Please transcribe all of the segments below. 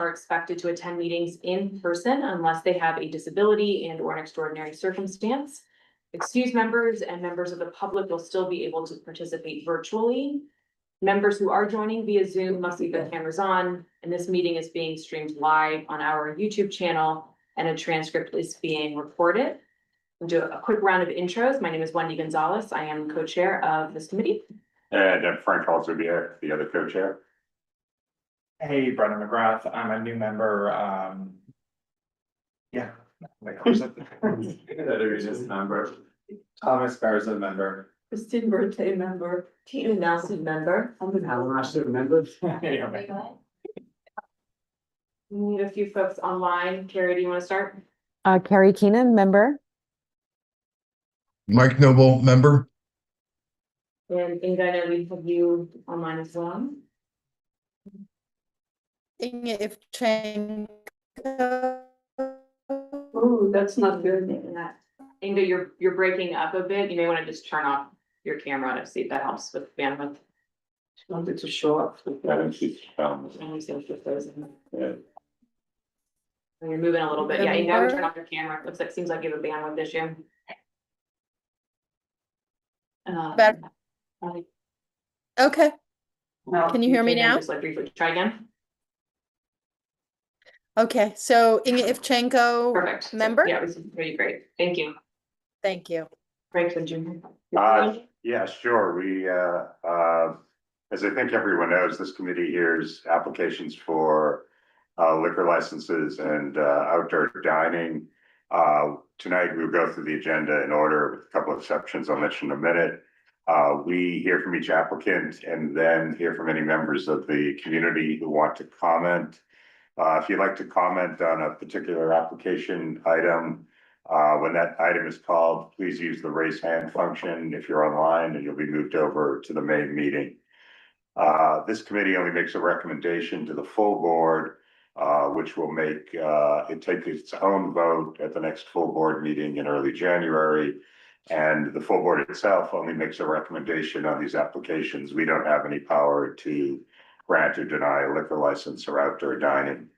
are expected to attend meetings in person unless they have a disability and or an extraordinary circumstance. Excused members and members of the public will still be able to participate virtually. Members who are joining via Zoom must leave their cameras on, and this meeting is being streamed live on our YouTube channel, and a transcript is being recorded. We'll do a quick round of intros. My name is Wendy Gonzalez. I am co-chair of this committee. And Frank also be here, the other co-chair. Hey, Brendan McGrath, I'm a new member, yeah. Wait, who's it? That is just member. Thomas Garza, member. Christine Birthday member, Tina Nelson member. I'm an Alastair member. Anyway, We need a few folks online. Carrie, do you want to start? Carrie Keenan, member. Mike Noble, member. And Inga, I know we have you online as well. If Chang. Oh, that's not good. Inga, you're breaking up a bit. You may want to just turn off your camera to see if that helps with bandwidth. She wanted to show up. Let me see if there's Yeah. You're moving a little bit. Yeah, Inga, turn off your camera. Looks like, seems like you have a bandwidth issue. Better. Okay, No. can you hear me now? Just like briefly try again. Okay, so Inga Ivchenko, Perfect. member? Yeah, it was pretty great. Thank you. Thank you. Frank, would you? Yeah, sure. As I think everyone knows, this committee hears applications for liquor licenses and outdoor dining. Tonight, we'll go through the agenda in order with a couple of exceptions I'll mention in a minute. We hear from each applicant and then hear from any members of the community who want to comment. If you'd like to comment on a particular application item, when that item is called, please use the raise hand function if you're online, and you'll be moved over to the main meeting. This committee only makes a recommendation to the full board, which will make it take its own vote at the next full board meeting in early January. And the full board itself only makes a recommendation on these applications. We don't have any power to grant or deny a liquor license or outdoor dining.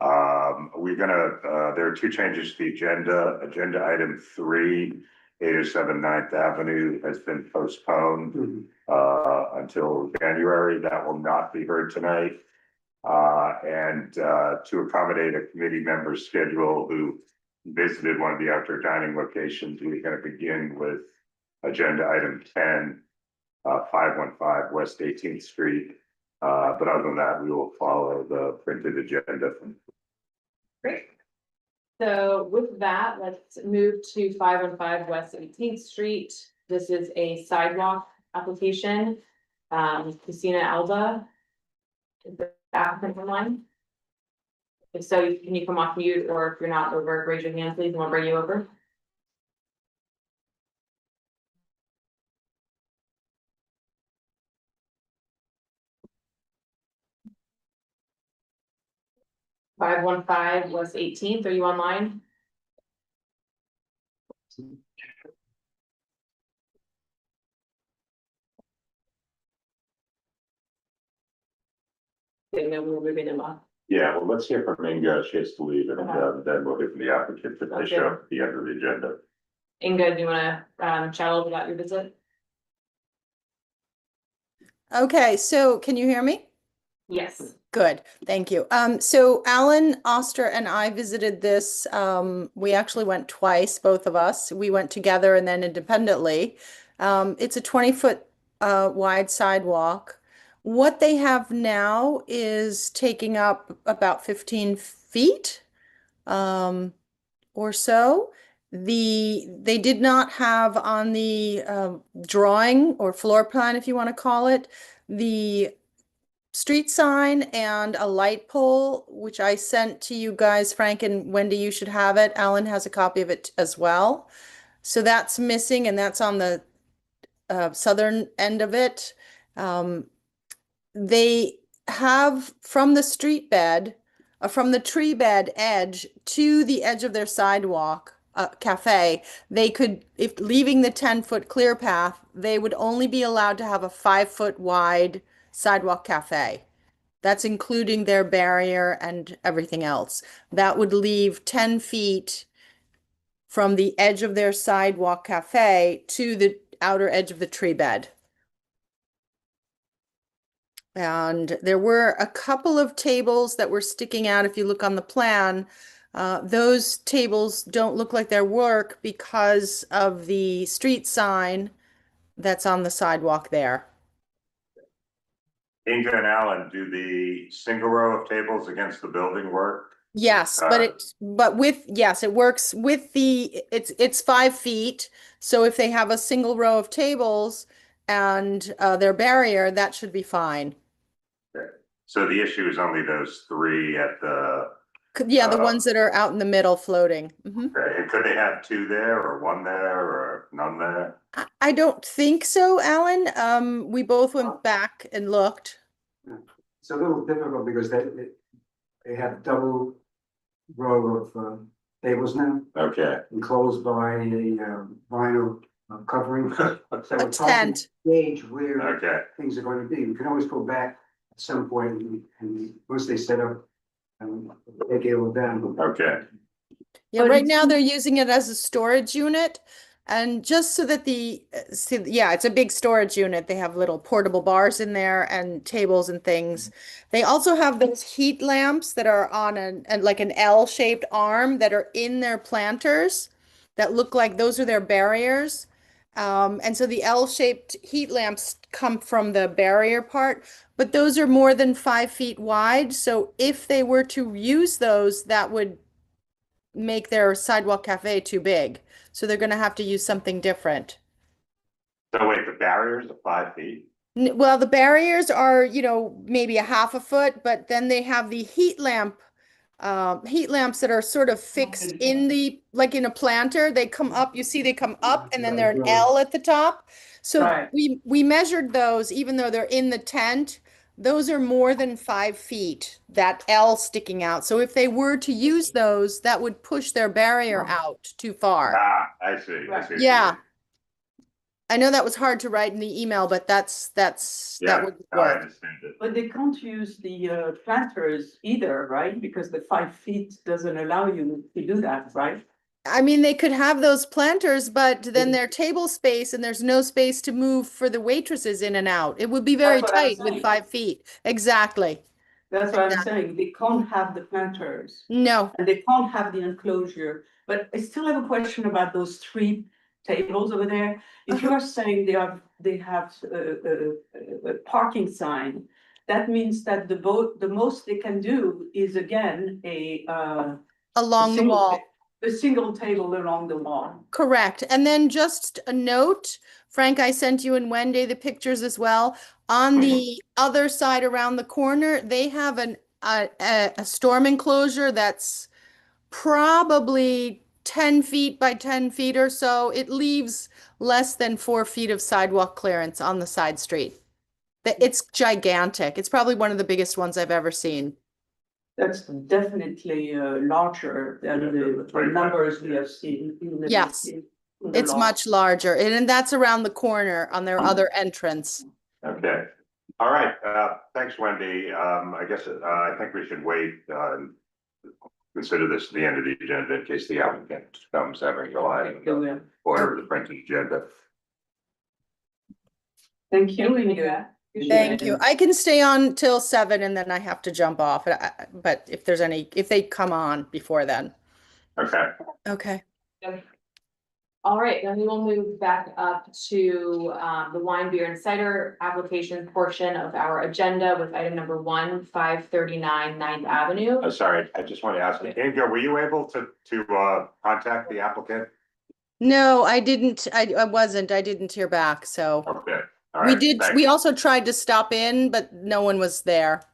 There are two changes to the agenda. Agenda item 3, 807 9th Avenue has been postponed until January. That will not be heard tonight. And to accommodate a committee member's schedule who visited one of the outdoor dining locations, we're going to begin with agenda item 10, 515 West 18th Street. But other than that, we will follow the printed agenda. Great. So with that, let's move to 515 West 18th Street. This is a sidewalk application. Christina Alba. Is the applicant online? If so, can you come off mute, or if you're not over, raise your hand, please, and we'll bring you over. Five one five West 18th, are you online? Okay, no, we're moving them up. Yeah, well, let's hear from Inga. She has to leave, and then we'll hear from the applicant if they show up at the end of the agenda. Inga, do you wanna chat a little about your visit? Okay, so can you hear me? Yes. Good, thank you. So Alan Oster and I visited this. We actually went twice, both of us. We went together and then independently. It's a 20-foot wide sidewalk. What they have now is taking up about 15 feet or so. They did not have on the drawing or floor plan, if you want to call it, the street sign and a light pole, which I sent to you guys. Frank and Wendy, you should have it. Alan has a copy of it as well. So that's missing, and that's on the southern end of it. They have from the street bed, from the tree bed edge to the edge of their sidewalk, Café, they could, if leaving the 10-foot clear path, they would only be allowed to have a 5-foot wide sidewalk cafe. That's including their barrier and everything else. That would leave 10 feet from the edge of their sidewalk cafe to the outer edge of the tree bed. And there were a couple of tables that were sticking out. If you look on the plan, those tables don't look like their work because of the street sign that's on the sidewalk there. Inga and Alan, do the single row of tables against the building work? Yes, yes, it works with it's 5 feet. So if they have a single row of tables and their barrier, that should be fine. Okay. So the issue is only those three at the, Yeah, the ones that are out in the middle floating. okay, and could they have two there or one there or none there? I don't think so, Alan. We both went back and looked. It's a little difficult because they have double row of tables now, Okay, enclosed by a vinyl covering. So A it's hard to tent. gauge where okay, things are going to be. We can always go back at some point and once they set up, take it all down. okay. Yeah, But right it's- now they're using it as a storage unit. And just so that yeah, it's a big storage unit. They have little portable bars in there and tables and things. They also have those heat lamps that are on like an L-shaped arm that are in their planters that look like those are their barriers. And so the L-shaped heat lamps come from the barrier part, but those are more than 5 feet wide. So if they were to use those, that would make their sidewalk cafe too big. So they're going to have to use something different. So wait, the barriers are 5 feet? Well, the barriers are, maybe a half a foot, but then they have the heat lamps that are sort of fixed like in a planter. They come up, you see they come up and then they're an L at the top. So Right. we measured those, even though they're in the tent, those are more than 5 feet, that L sticking out. So if they were to use those, that would push their barrier out too far. Ah, I see, I see. what you Yeah. mean. I know that was hard to write in the email, but that Yeah, would no, I work. understand it. But they can't use the planters either, right? Because the 5 feet doesn't allow you to do that, right? I mean, they could have those planters, but then their table space and there's no space to move for the waitresses in and out. It would be very That's what I'm tight with saying. 5 feet. Exactly. That's what I'm saying. They can't have the planters No. and they can't have the enclosure. But I still have a question about those 3 tables over there. If you are saying they have a parking sign, that means that the most they can do is again Along the single wall. a single table along the wall. Correct. And then just a note, Frank, I sent you and Wendy the pictures as well. On the other side around the corner, they have a storm enclosure that's probably 10 feet by 10 feet or so. It leaves less than 4 feet of sidewalk clearance on the side street. It's gigantic. It's probably one of the biggest ones I've ever seen. That's definitely larger than the numbers we have seen. Yes, in the it's law. much larger, and that's around the corner on their other entrance. Okay, all right, thanks, Wendy. I guess, I think we should wait, consider this the end of the agenda in case the applicant comes having relied on the order of the printed agenda. Thank you, Inga. Thank you. I can stay on till 7 and then I have to jump off, but if they come on before then. Okay, Okay. All right, then we will move back up to the wine, beer and cider application portion of our agenda with item number 1, 539 9th Avenue. sorry, I just want to ask, Inga, were you able to contact the applicant? No, I didn't. I wasn't. I didn't hear back. So Okay, all right. thanks. we also tried to stop in, but no one was there.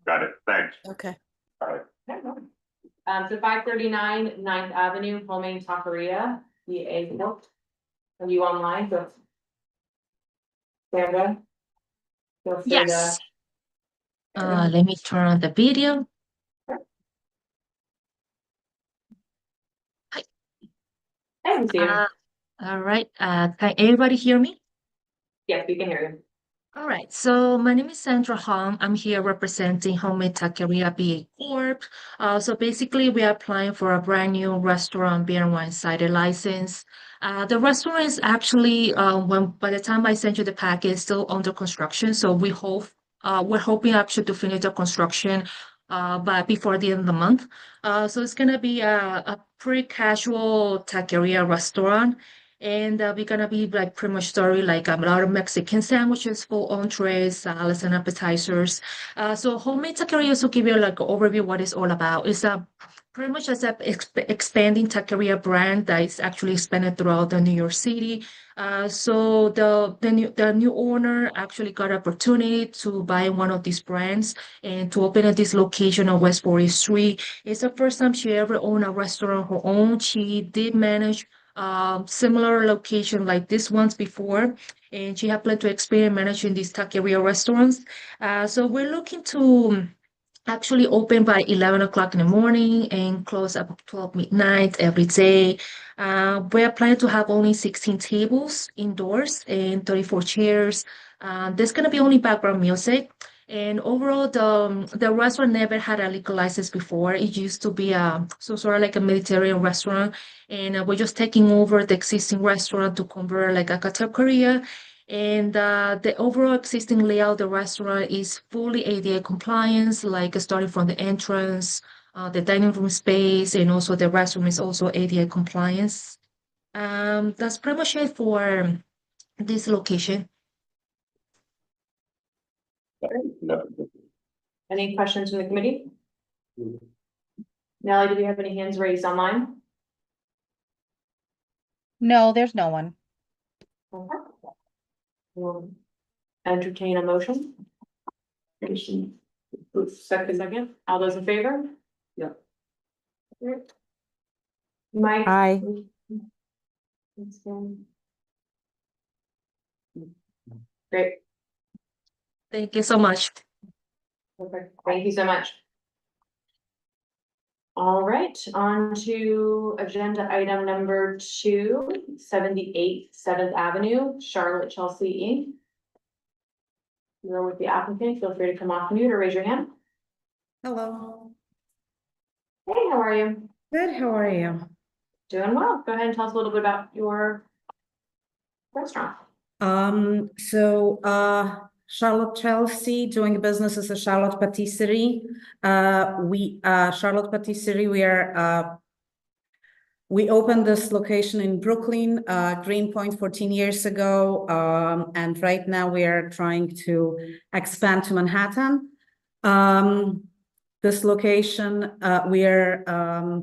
Got it, thanks. Okay. All right. So 539 9th Avenue, Homemade Taqueria V-A Corp. Are you online? Sandra? Feel free to- Yes. Let me turn on the video. I can see you. All right. Can everybody hear me? Yes, we can hear you. All right, so my name is Sandra Hong. I'm here representing Homemade Taqueria V-A Corp. So basically, we are applying for a brand new restaurant beer and wine cider license. The restaurant is actually, by the time I sent you the packet, it's still under construction. So we're hoping actually to finish the construction by before the end of the month. So it's gonna be a pretty casual taqueria restaurant. And we're gonna be like pretty much serving like a lot of Mexican sandwiches, full entrees, salads, and appetizers. So homemade taqueria, to give you like an overview what it's all about. It's pretty much as a expanding taqueria brand that is actually expanded throughout the New York City. So the new owner actually got opportunity to buy one of these brands and to open at this location on West 40th Street. It's the first time she ever owned a restaurant her own. She did manage similar location like this ones before, and she had planned to experience managing these taqueria restaurants. So we're looking to actually open by 11 o'clock in the morning and close up 12 midnight every day. We're planning to have only 16 tables indoors and 34 chairs. There's going to be only background music. And overall, the restaurant never had a liquor license before. It used to be sort of like a Mediterranean restaurant, and we're just taking over the existing restaurant to convert like a cafeteria. And the overall existing layout of the restaurant is fully ADA compliance, like starting from the entrance, the dining room space, and also the restroom is also ADA compliance. That's pretty much it for this location. No. Any questions from the committee? Nellie, do we have any hands raised online? No, there's no one. Okay. We'll entertain a motion. Second. All those in favor? Yeah. Mike? Aye. Great. Thank you so much. Perfect. Thank you so much. All right, on to agenda item number 2, 78 7th Avenue, Charlotte Chelsea Inc. You're with the applicant, feel free to come off mute or raise your hand. Hello. Hey, how are you? Good, how are you? Doing well. Go ahead and tell us a little bit about your restaurant. Charlotte Chelsea, doing business as a Charlotte Patisserie. Charlotte Patisserie, we opened this location in Brooklyn, Greenpoint 14 years ago. And right now we are trying to expand to Manhattan. This location, we are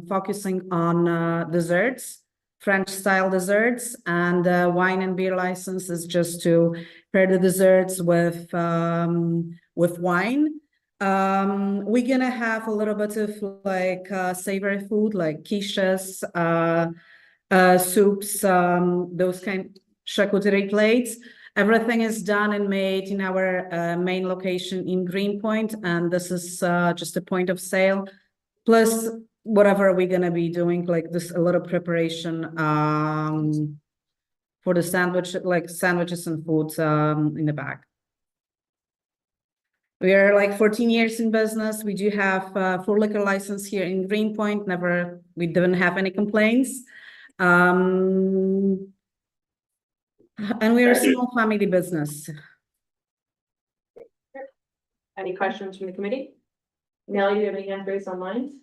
focusing on desserts, French style desserts, and wine and beer license is just to pair the desserts with wine. We're gonna have a little bit of like savory food, like quiches, soups, those kind charcuterie plates. Everything is done and made in our main location in Greenpoint, and this is just a point of sale. Plus, whatever we're gonna be doing, like this, a little preparation for the sandwich, like sandwiches and foods in the back. We are like 14 years in business. We do have full liquor license here in Greenpoint. We didn't have any complaints. And we are a small family business. Any questions from the committee? Nellie, do you have any hand raised online?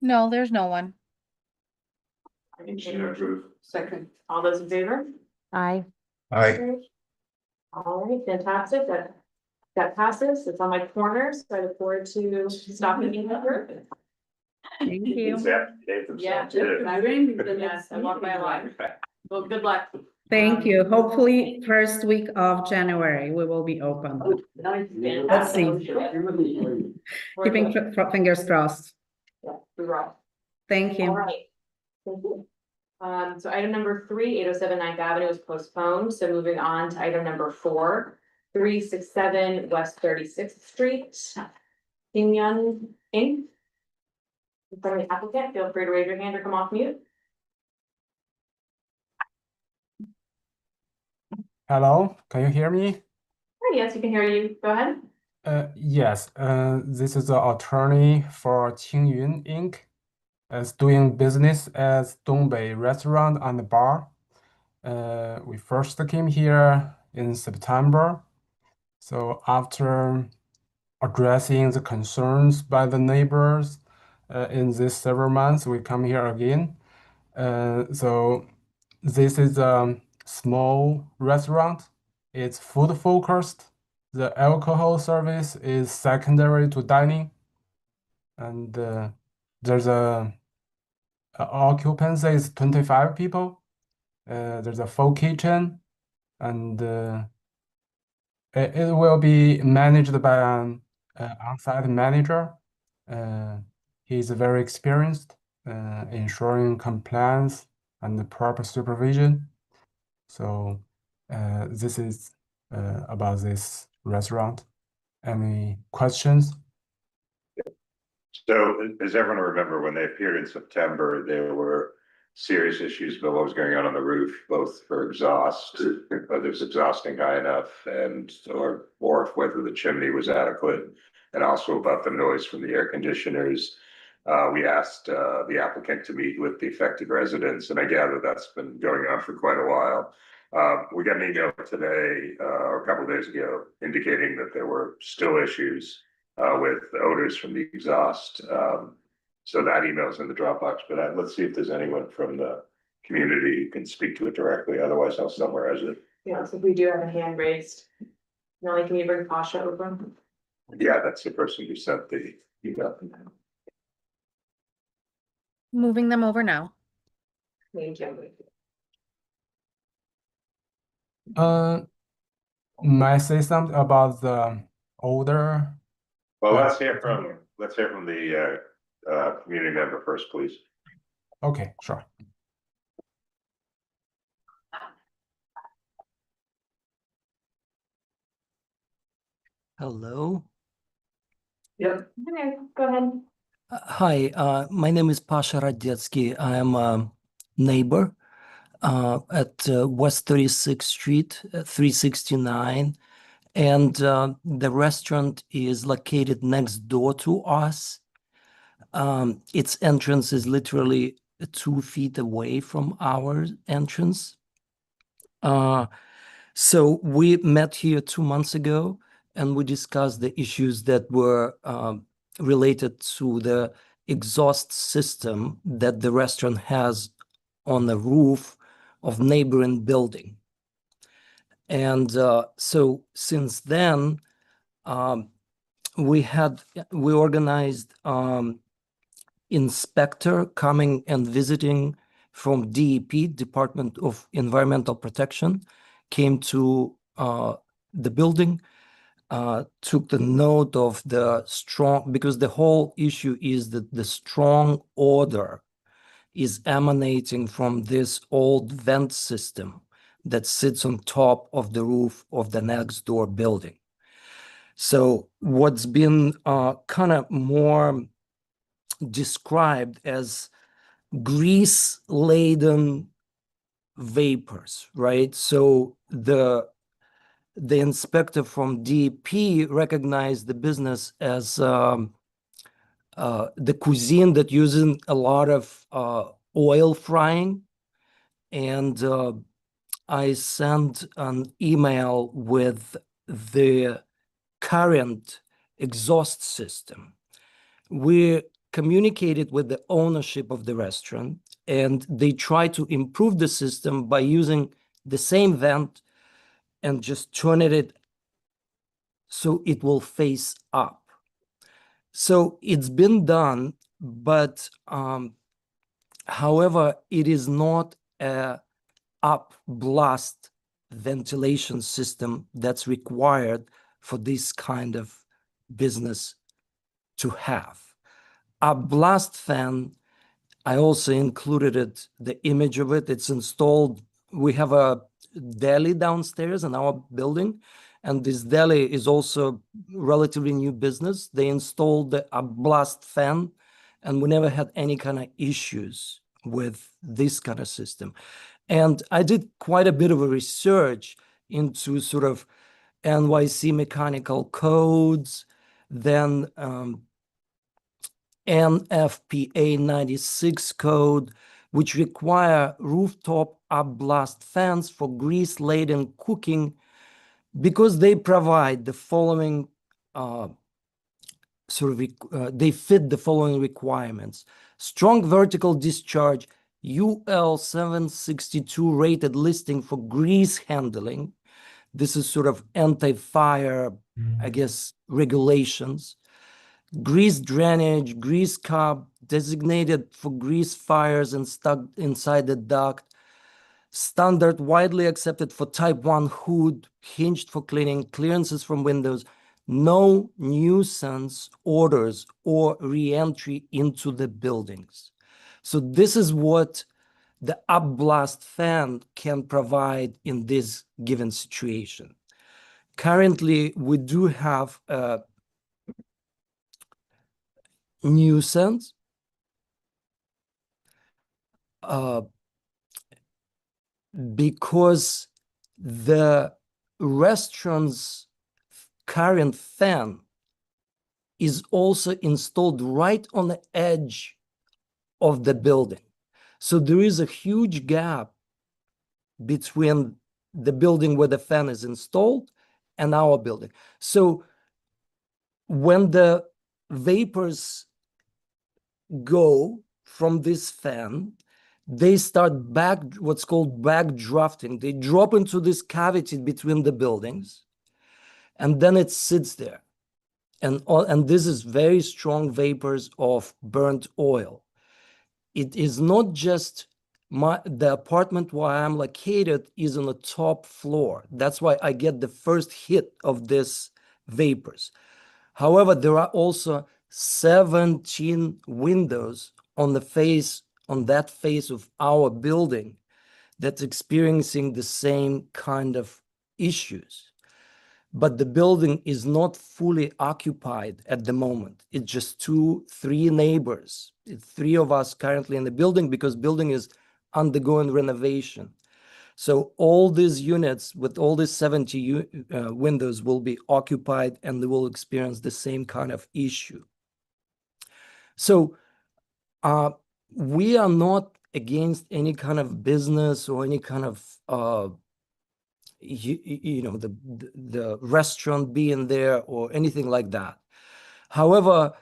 No, there's no one. Second. All those in favor? Aye. Aye. All right, fantastic. That passes. It's on my corner, so I look forward to stopping in that group. Thank you. Yeah. Yes, I walk by a lot. Well, good luck. Thank you. Hopefully, first week of January, we will be open. Let's see. Keeping fingers crossed. Yeah, we rock. Thank All you. right. Thank you. So item number 3, 807 9th Avenue is postponed. So moving on to item number 4, 367 West 36th Street. Pinyon Inc. For the applicant, feel free to raise your hand or come off mute. Hello, can you hear me? Yes, we can hear you. Go ahead. Yes, this is the attorney for Qingyun Inc. Is doing business as Dongbei Restaurant and Bar. We first came here in September. So after addressing the concerns by the neighbors in these several months, we come here again. So this is a small restaurant. It's food focused. The alcohol service is secondary to dining. And there's a occupancy is 25 people. There's a full kitchen, and it will be managed by an on-site manager. He's very experienced, ensuring compliance and proper supervision. So this is about this restaurant. Any questions? So as everyone remember, when they appeared in September, there were serious issues about what was going on the roof, both for exhaust, whether it's exhausting high enough or whether the chimney was adequate, and also about the noise from the air conditioners. We asked the applicant to meet with the affected residents, and I gather that's been going on for quite a while. We got an email today, or a couple of days ago, indicating that there were still issues with odors from the exhaust. So that email's in the Dropbox, but let's see if there's anyone from the community who can speak to it directly. Otherwise, I'll summarize it. Yeah, so we do have a hand raised. Nelly, can you bring Pasha over? Yeah, that's the person who sent the email. Moving them over now. Thank you. May I say something about the odor? Well, let's hear from the community member first, please. Okay, sure. Hello. Yep. Okay, go ahead. Hi, my name is Pasha Radetsky. I am a neighbor at West 36th Street, 369. And the restaurant is located next door to us. Its entrance is literally 2 feet away from our entrance. So we met here 2 months ago, and we discussed the issues that were related to the exhaust system that the restaurant has on the roof of neighboring building. And so since then, we organized inspector coming and visiting from DEP, Department of Environmental Protection, came to the building, took the note of the strong, because the whole issue is that the strong odor is emanating from this old vent system that sits on top of the roof of the next door building. So what's been kind of more described as grease-laden vapors, right? So the inspector from DEP recognized the business as the cuisine that uses a lot of oil frying. And I sent an email with the current exhaust system. We communicated with the ownership of the restaurant, and they tried to improve the system by using the same vent and just turning it so it will face up. So it's been done, but however, it is not a up blast ventilation system that's required for this kind of business to have. A blast fan, I also included the image of it. It's installed. We have a deli downstairs in our building, and this deli is also relatively new business. They installed a blast fan, and we never had any kind of issues with this kind of system. And I did quite a bit of a research into sort of NYC mechanical codes, then NFPA 96 code, which require rooftop upblast fans for grease-laden cooking because they provide the following they fit the following requirements: strong vertical discharge, UL 762 rated listing for grease handling. This is sort of anti-fire, I guess, regulations. Grease drainage, grease cup, designated for grease fires and stuck inside the duct. Standard widely accepted for type 1 hood, hinged for cleaning, clearances from windows, no nuisance orders or re-entry into the buildings. So this is what the upblast fan can provide in this given situation. Currently, we do have a nuisance because the restaurant's current fan is also installed right on the edge of the building. So there is a huge gap between the building where the fan is installed and our building. So when the vapors go from this fan, they start what's called backdrafting. They drop into this cavity between the buildings, and then it sits there. And this is very strong vapors of burnt oil. It is not just the apartment where I'm located is on the top floor. That's why I get the first hit of this vapors. However, there are also 17 windows on that face of our building that's experiencing the same kind of issues. But the building is not fully occupied at the moment. It's just 2-3 neighbors. It's 3 of us currently in the building because building is undergoing renovation. So all these units with all these 70 windows will be occupied and they will experience the same kind of issue. So we are not against any kind of business or any kind of the restaurant being there or anything like that. However,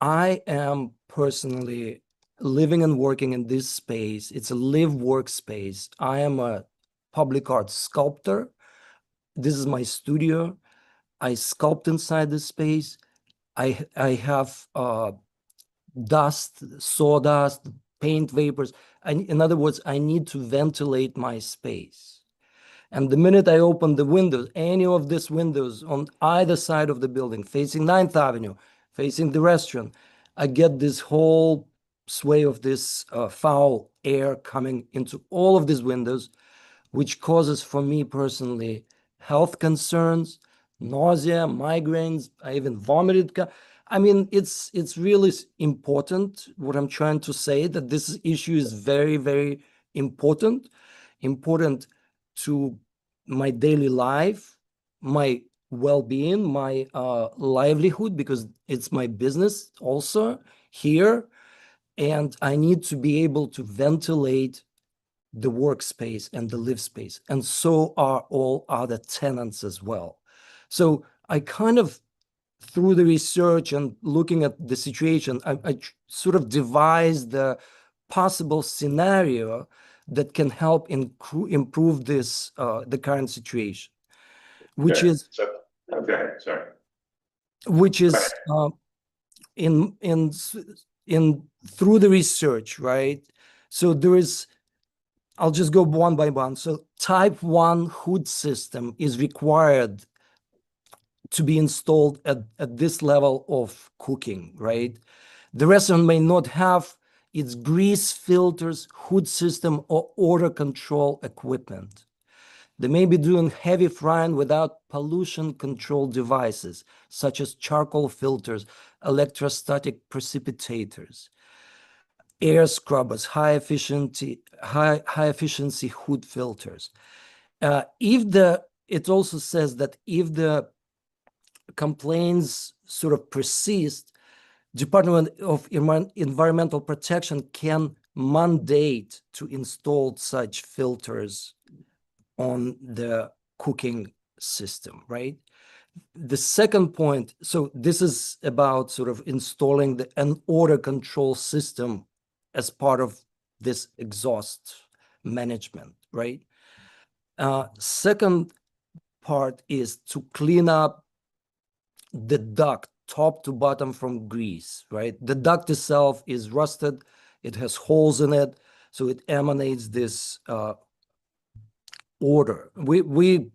I am personally living and working in this space. It's a live work space. I am a public art sculptor. This is my studio. I sculpt inside this space. I have dust, sawdust, paint vapors. In other words, I need to ventilate my space. And the minute I open the windows, any of these windows on either side of the building, facing 9th Avenue, facing the restaurant, I get this whole sway of this foul air coming into all of these windows, which causes for me personally health concerns, nausea, migraines. I even vomited. I mean, it's really important what I'm trying to say, that this issue is very, very important to my daily life, my well-being, my livelihood, because it's my business also here. And I need to be able to ventilate the workspace and the live space. And so are all other tenants as well. So I kind of, through the research and looking at the situation, I sort of devised the possible scenario that can help improve this the current situation, which Okay. is Okay, sorry. which is in through the research, right? So there is, I'll just go one by one. So type 1 hood system is required to be installed at this level of cooking, right? The restaurant may not have its grease filters, hood system, or odor control equipment. They may be doing heavy frying without pollution control devices, such as charcoal filters, electrostatic precipitators, air scrubbers, high efficiency hood filters. If the it also says that if the complaints sort of persist, Department of Environmental Protection can mandate to install such filters on the cooking system, right? The second point, so this is about sort of installing an odor control system as part of this exhaust management, right? Second part is to clean up the duct top to bottom from grease, right? The duct itself is rusted, it has holes in it, so it emanates this odor. We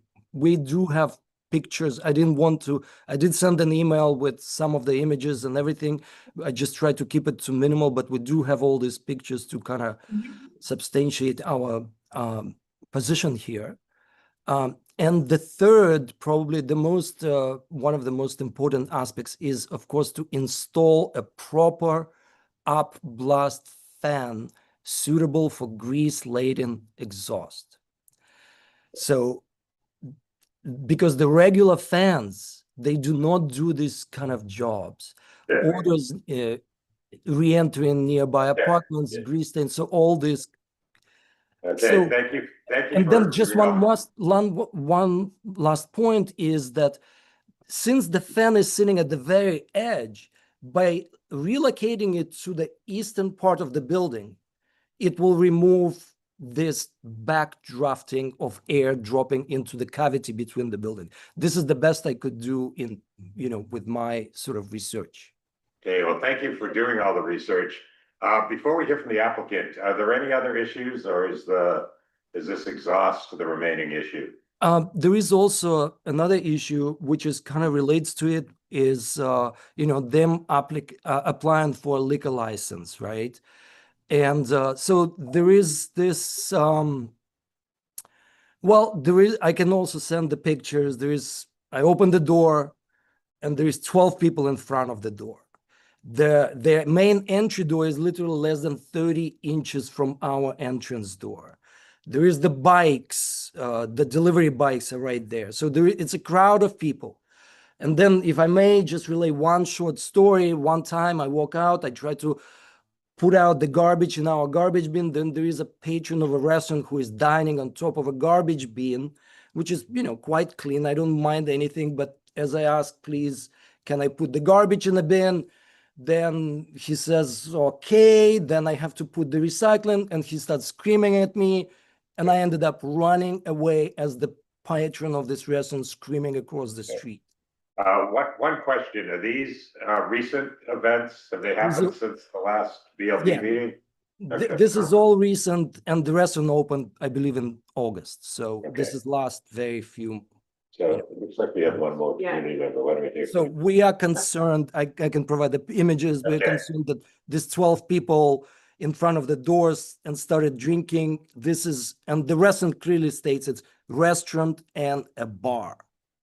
do have pictures. I did send an email with some of the images and everything. I just tried to keep it to minimal, but we do have all these pictures to kind of substantiate our position here. And the third, probably the most, one of the most important aspects is, of course, to install a proper up blast fan suitable for grease-laden exhaust. So, because the regular fans, they do not do this kind of jobs. Odors, re-entering nearby apartments, grease stains, so all this. Okay, So, thank you. and then just one last point is that since the fan is sitting at the very edge, by relocating it to the eastern part of the building, it will remove this backdrafting of air dropping into the cavity between the building. This is the best I could do in, with my sort of research. Okay, well, thank you for doing all the research. Before we hear from the applicant, are there any other issues, or is this exhaust the remaining issue? There is also another issue which is kind of relates to it is, them applying for a liquor license, right? And so there is this, I can also send the pictures. I open the door and there is 12 people in front of the door. The main entry door is literally less than 30 inches from our entrance door. There is the bikes, the delivery bikes are right there. So it's a crowd of people. And then if I may just relay one short story, one time I walk out, I try to put out the garbage in our garbage bin. Then there is a patron of a restaurant who is dining on top of a garbage bin, which is, quite clean. I don't mind anything, but as I ask, please, can I put the garbage in the bin? Then he says, okay, then I have to put the recycling, and he starts screaming at me. And I ended up running away as the patron of this restaurant screaming across the street. One question, are these recent events? Have they happened since the last BLT meeting? Okay. This is all recent, and the restaurant opened, I believe, in August. So this is last very few. So it looks like we have one more community member. Why don't we hear? So we are concerned, I can provide the images. We're concerned that these 12 people in front of the doors and started drinking. And the restaurant clearly states it's restaurant and a bar.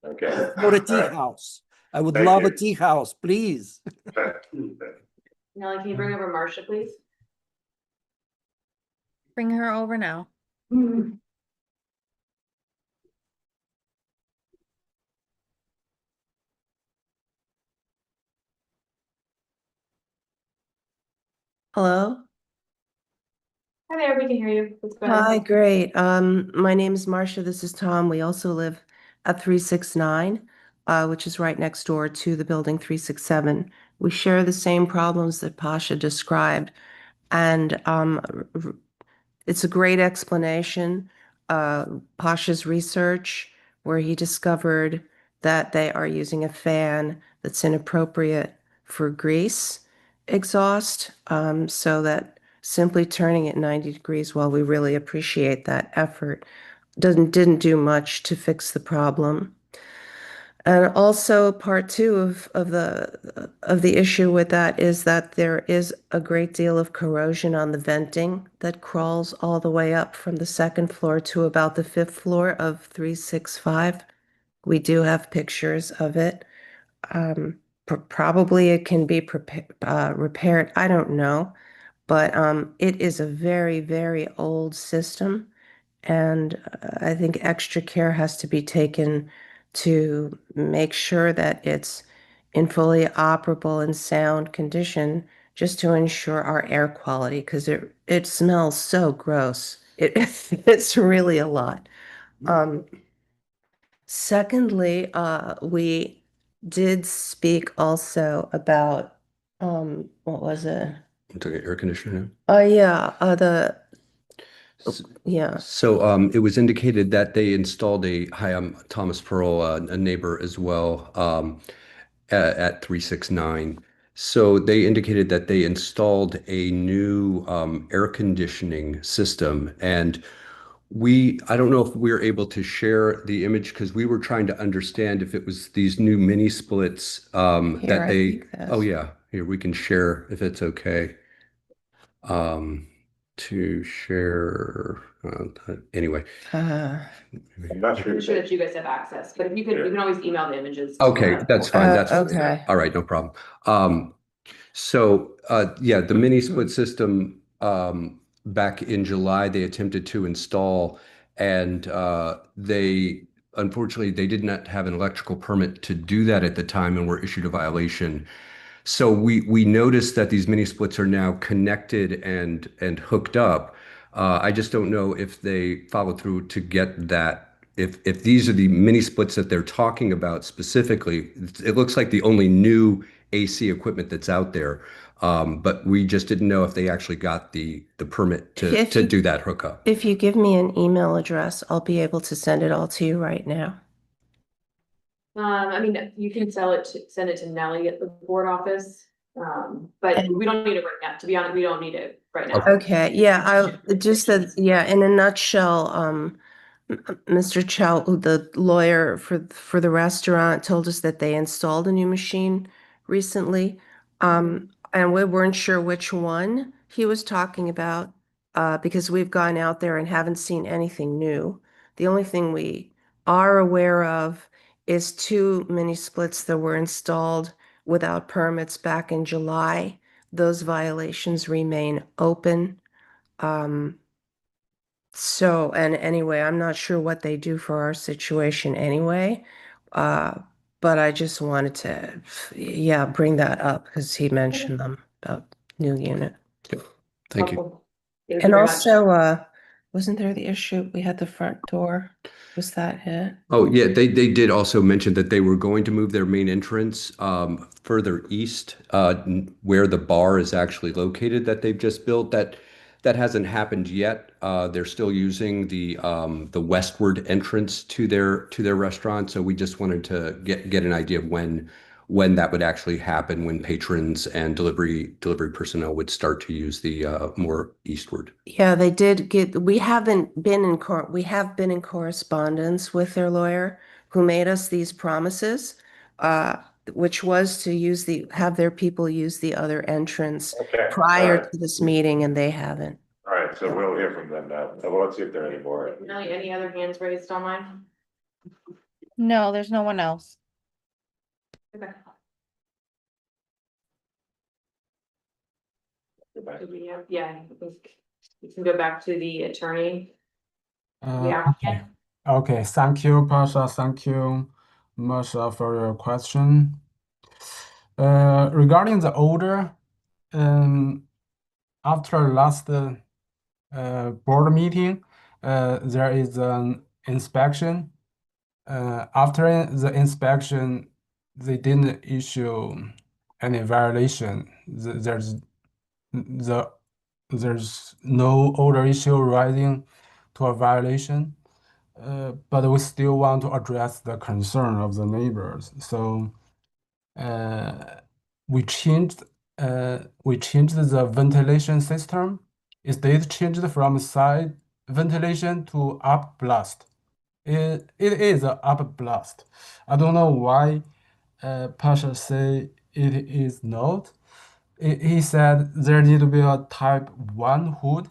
Okay. Not a tea house. I would love a tea house, please. Nelly, can you bring over Marcia, please? Bring her over now. Hello. Hi there, we can hear you. Let's go ahead. Hi, great. My name is Marcia. This is Tom. We also live at 369, which is right next door to the building 367. We share the same problems that Pasha described, and it's a great explanation. Pasha's research, where he discovered that they are using a fan that's inappropriate for grease exhaust, so that simply turning it 90 degrees, while we really appreciate that effort, didn't do much to fix the problem. And also part two of the issue with that is that there is a great deal of corrosion on the venting that crawls all the way up from the second floor to about the fifth floor of 365. We do have pictures of it. Probably it can be repaired. I don't know. But it is a very, very old system, And I think extra care has to be taken to make sure that it's in fully operable and sound condition, just to ensure our air quality, because it smells so gross. It's really a lot. Secondly, we did speak also about, what was it? To get air conditioner. Oh, yeah, yeah. So it was indicated that they installed hi, I'm Thomas Pearl, a neighbor as well, at 369. So they indicated that they installed a new air conditioning system. And I don't know if we were able to share the image because we were trying to understand if it was these new mini splits Here, that I they, think that's- oh yeah, here we can share if it's okay. To share, anyway. I'm not sure. I'm sure that you guys have access, but if you can always email the images. Okay, that's fine. That's okay. all right, no problem. So yeah, the mini split system back in July they attempted to install, and they unfortunately they did not have an electrical permit to do that at the time and were issued a violation. So we noticed that these mini splits are now connected and hooked up. I just don't know if they followed through to get that. If these are the mini splits that they're talking about specifically, it looks like the only new AC equipment that's out there. But we just didn't know if they actually got the permit to do that hookup. If you give me an email address, I'll be able to send it all to you right now. I mean, you can send it to Nellie at the board office. But we don't need it right now. To be honest, we don't need it right now. Okay, yeah, yeah, in a nutshell, Mr. Chow, the lawyer for the restaurant, told us that they installed a new machine recently. And we weren't sure which one he was talking about, because we've gone out there and haven't seen anything new. The only thing we are aware of is 2 mini splits that were installed without permits back in July. Those violations remain open. So, and anyway, I'm not sure what they do for our situation anyway. But I just wanted to, yeah, bring that up because he mentioned them about new unit. Thank you. Helpful. Thank you And very much. also, wasn't there the issue? We had the front door. Was that it? Oh, yeah, they did also mention that they were going to move their main entrance further east, where the bar is actually located that they've just built. That hasn't happened yet. They're still using the westward entrance to their restaurant. So we just wanted to get an idea of when that would actually happen, when patrons and delivery personnel would start to use the more eastward. Yeah, they did we have been in correspondence with their lawyer who made us these promises, which was to have their people use the other entrance prior to this meeting, and they haven't. All right, so we'll hear from them now. Well, let's see if there are any more. Nellie, any other hands raised online? No, there's no one else. Okay. Yeah, I think we can go back to the attorney. Yeah. Okay. Okay, thank you, Pasha. Thank you, Masha, for your question. Regarding the order, after last board meeting, there is an inspection. After the inspection, they didn't issue any violation. There's no order issue rising to a violation. But we still want to address the concern of the neighbors. So we changed the ventilation system. Instead, changed from side ventilation to up blast. It is a up blast. I don't know why Pasha say it is not. He said there need to be a type 1 hood.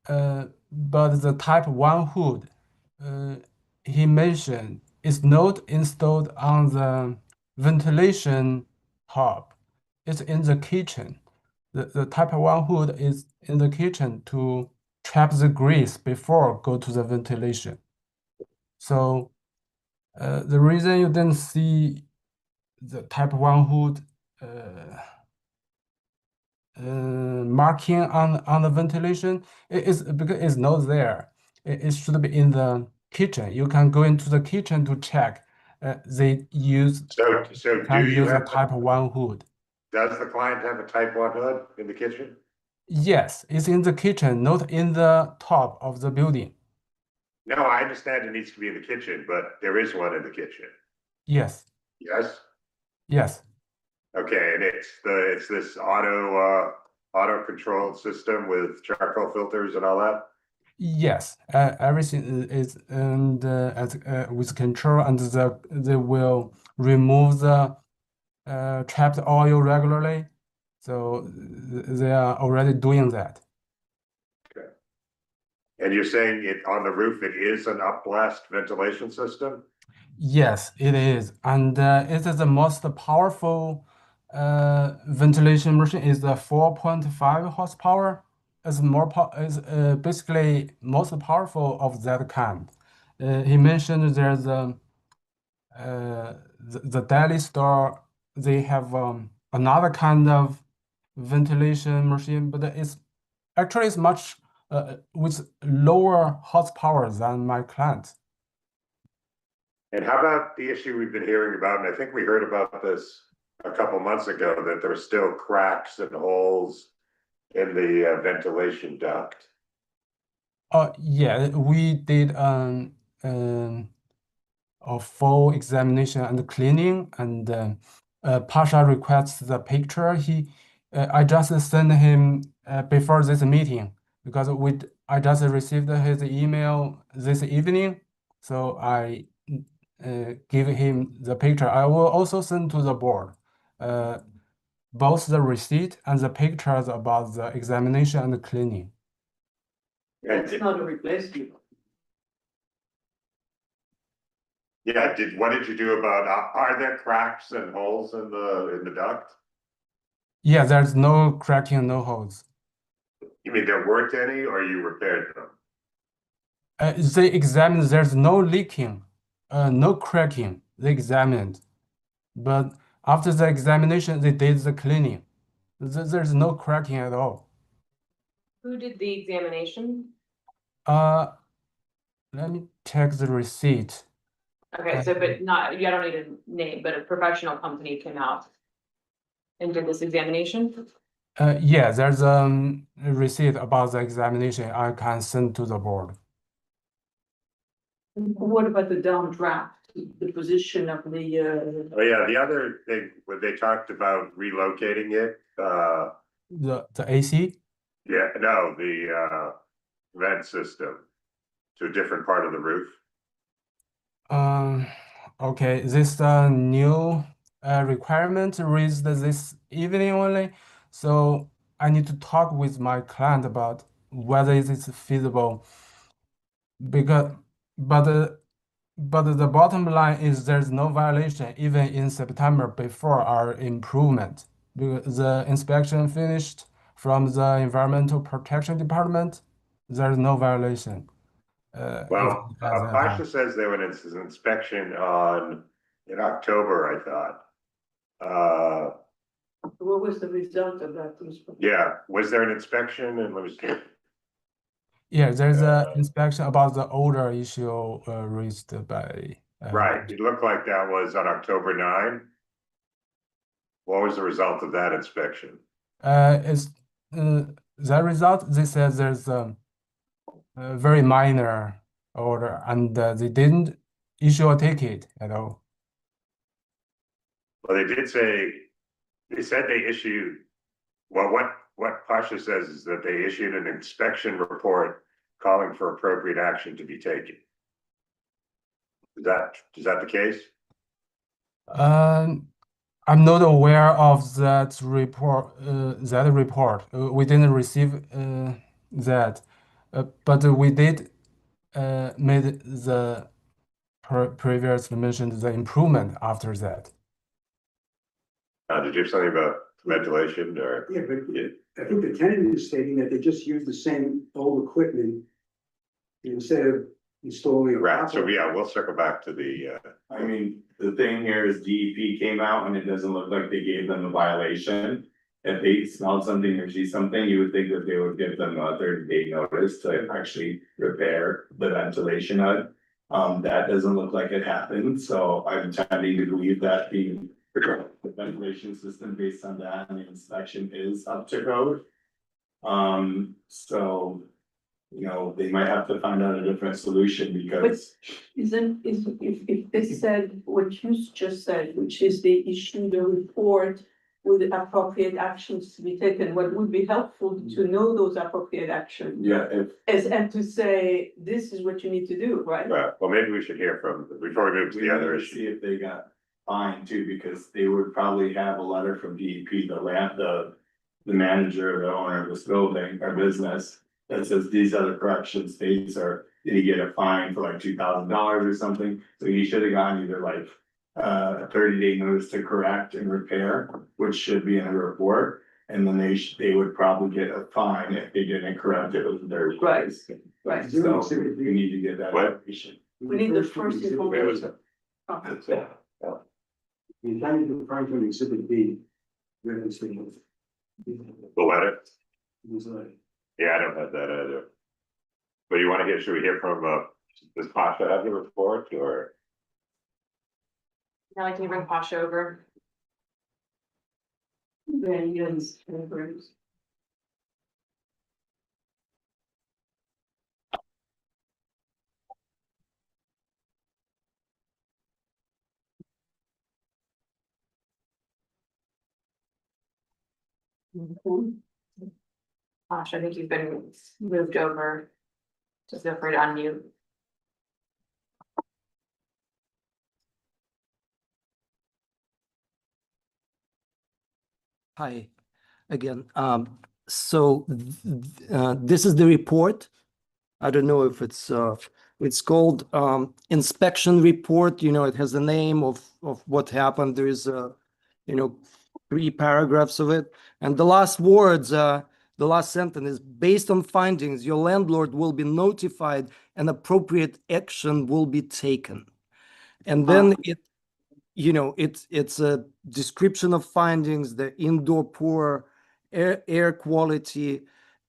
But the type 1 hood he mentioned is not installed on the ventilation hub. It's in the kitchen. The type 1 hood is in the kitchen to trap the grease before go to the ventilation. So the reason you didn't see the type 1 hood marking on the ventilation is because it's not there. It should be in the kitchen. You can go into the kitchen to check. They use So do can you use a have, type 1 hood. does the client have a type 1 hood in the kitchen? Yes, it's in the kitchen, not in the top of the building. No, I understand it needs to be in the kitchen, but there is one in the kitchen. Yes, Yes? yes, Okay, and it's this auto controlled system with charcoal filters and all that? yes. Everything is and with control, and they will remove the trapped oil regularly. So they are already doing that. Okay. And you're saying it on the roof, it is an upblast ventilation system? Yes, it is, and it is the most powerful ventilation machine. Is the 4.5 horsepower. Is is basically most powerful of that kind. He mentioned there's the Daily store. They have another kind of ventilation machine, but it's much with lower horsepower than my client. And how about the issue we've been hearing about, and I think we heard about this a couple months ago, that there are still cracks and holes in the ventilation duct? Yeah, we did a full examination and cleaning, and Pasha requests the picture. I just sent him before this meeting because I just received his email this evening, so I give him the picture. I will also send to the board both the receipt and the pictures about the examination and the cleaning. That's not a replacement. Yeah, what did you do about, are there cracks and holes in the duct? Yeah, there's no cracking, no holes. You mean there weren't any, or you repaired them? They examined, there's no leaking, no cracking. They examined, but after the examination, they did the cleaning. There's no cracking at all. Who did the examination? Let me check the receipt. Okay, so but not, I don't need a name, but a professional company came out and did this examination? Yeah, there's a receipt about the examination I can send to the board. What about the downdraft, the position of the, Oh, yeah, the other thing, when they talked about relocating it, The AC? yeah, no, the vent system to a different part of the roof. Okay, this new requirement raised this evening only, so I need to talk with my client about whether it is feasible. Because, but the bottom line is there's no violation even in September before our improvement. Because the inspection finished from the Environmental Protection Department, there's no violation. Well, at that Pasha time. says there was an inspection in October, I thought. what was the result of that? Yeah, was there an inspection, and let me see. Yeah, there's a inspection about the odor issue raised by. Right, it looked like that was on October 9. What was the result of that inspection? It's the result. They said there's a very minor odor, and they didn't issue a ticket at all. Well, they said they issued, well, what Pasha says is that they issued an inspection report calling for appropriate action to be taken. Is that the case? I'm not aware of that report. We didn't receive that, but we did made the previously mentioned the improvement after that. Did you have something about ventilation or? Yeah, but I think the tenant is stating that they just use the same old equipment instead of installing. a Right, so proper- yeah, we'll circle back to the, I mean, the thing here is DEP came out and it doesn't look like they gave them a violation. If they smelled something or see something, you would think that they would give them a 30-day notice to actually repair the ventilation hood. That doesn't look like it happened, so I'm tending to believe that the ventilation system based on that and the inspection is up to code. So, you know, they might have to find out a different solution because. If they said what you just said, which is they issue the report with appropriate actions to be taken, what would be helpful to know those appropriate actions? Yeah, And to say, this is what you need to do, right? well, maybe we should hear from, before we move to the other need to see issue. if they got fined too, because they would probably have a letter from DEP, the manager, the owner of this building or business. That says these are the correction states, or did he get a fine for like $2,000 or something? So he should have gotten either like a 30-day notice to correct and repair, which should be in a report. And then they would probably get a fine if they didn't correct it within 30 days. Right. So we need to get that What? information. We need the first information. The intended to find from exhibit B. Where it's saying. The letter? It was like, Yeah, I don't have that either. But you wanna hear, should we hear from, does Pasha have the report or? Now I can bring Pasha over. Then yes, members. Pasha, I think you've been moved over. Just feel free to unmute. Hi, again. So this is the report. I don't know if it's called inspection report. You know, it has the name of what happened. There is 3 paragraphs of it, and the last words, the last sentence is based on findings, your landlord will be notified and appropriate action will be taken. And then it's a description of findings, the indoor poor air quality.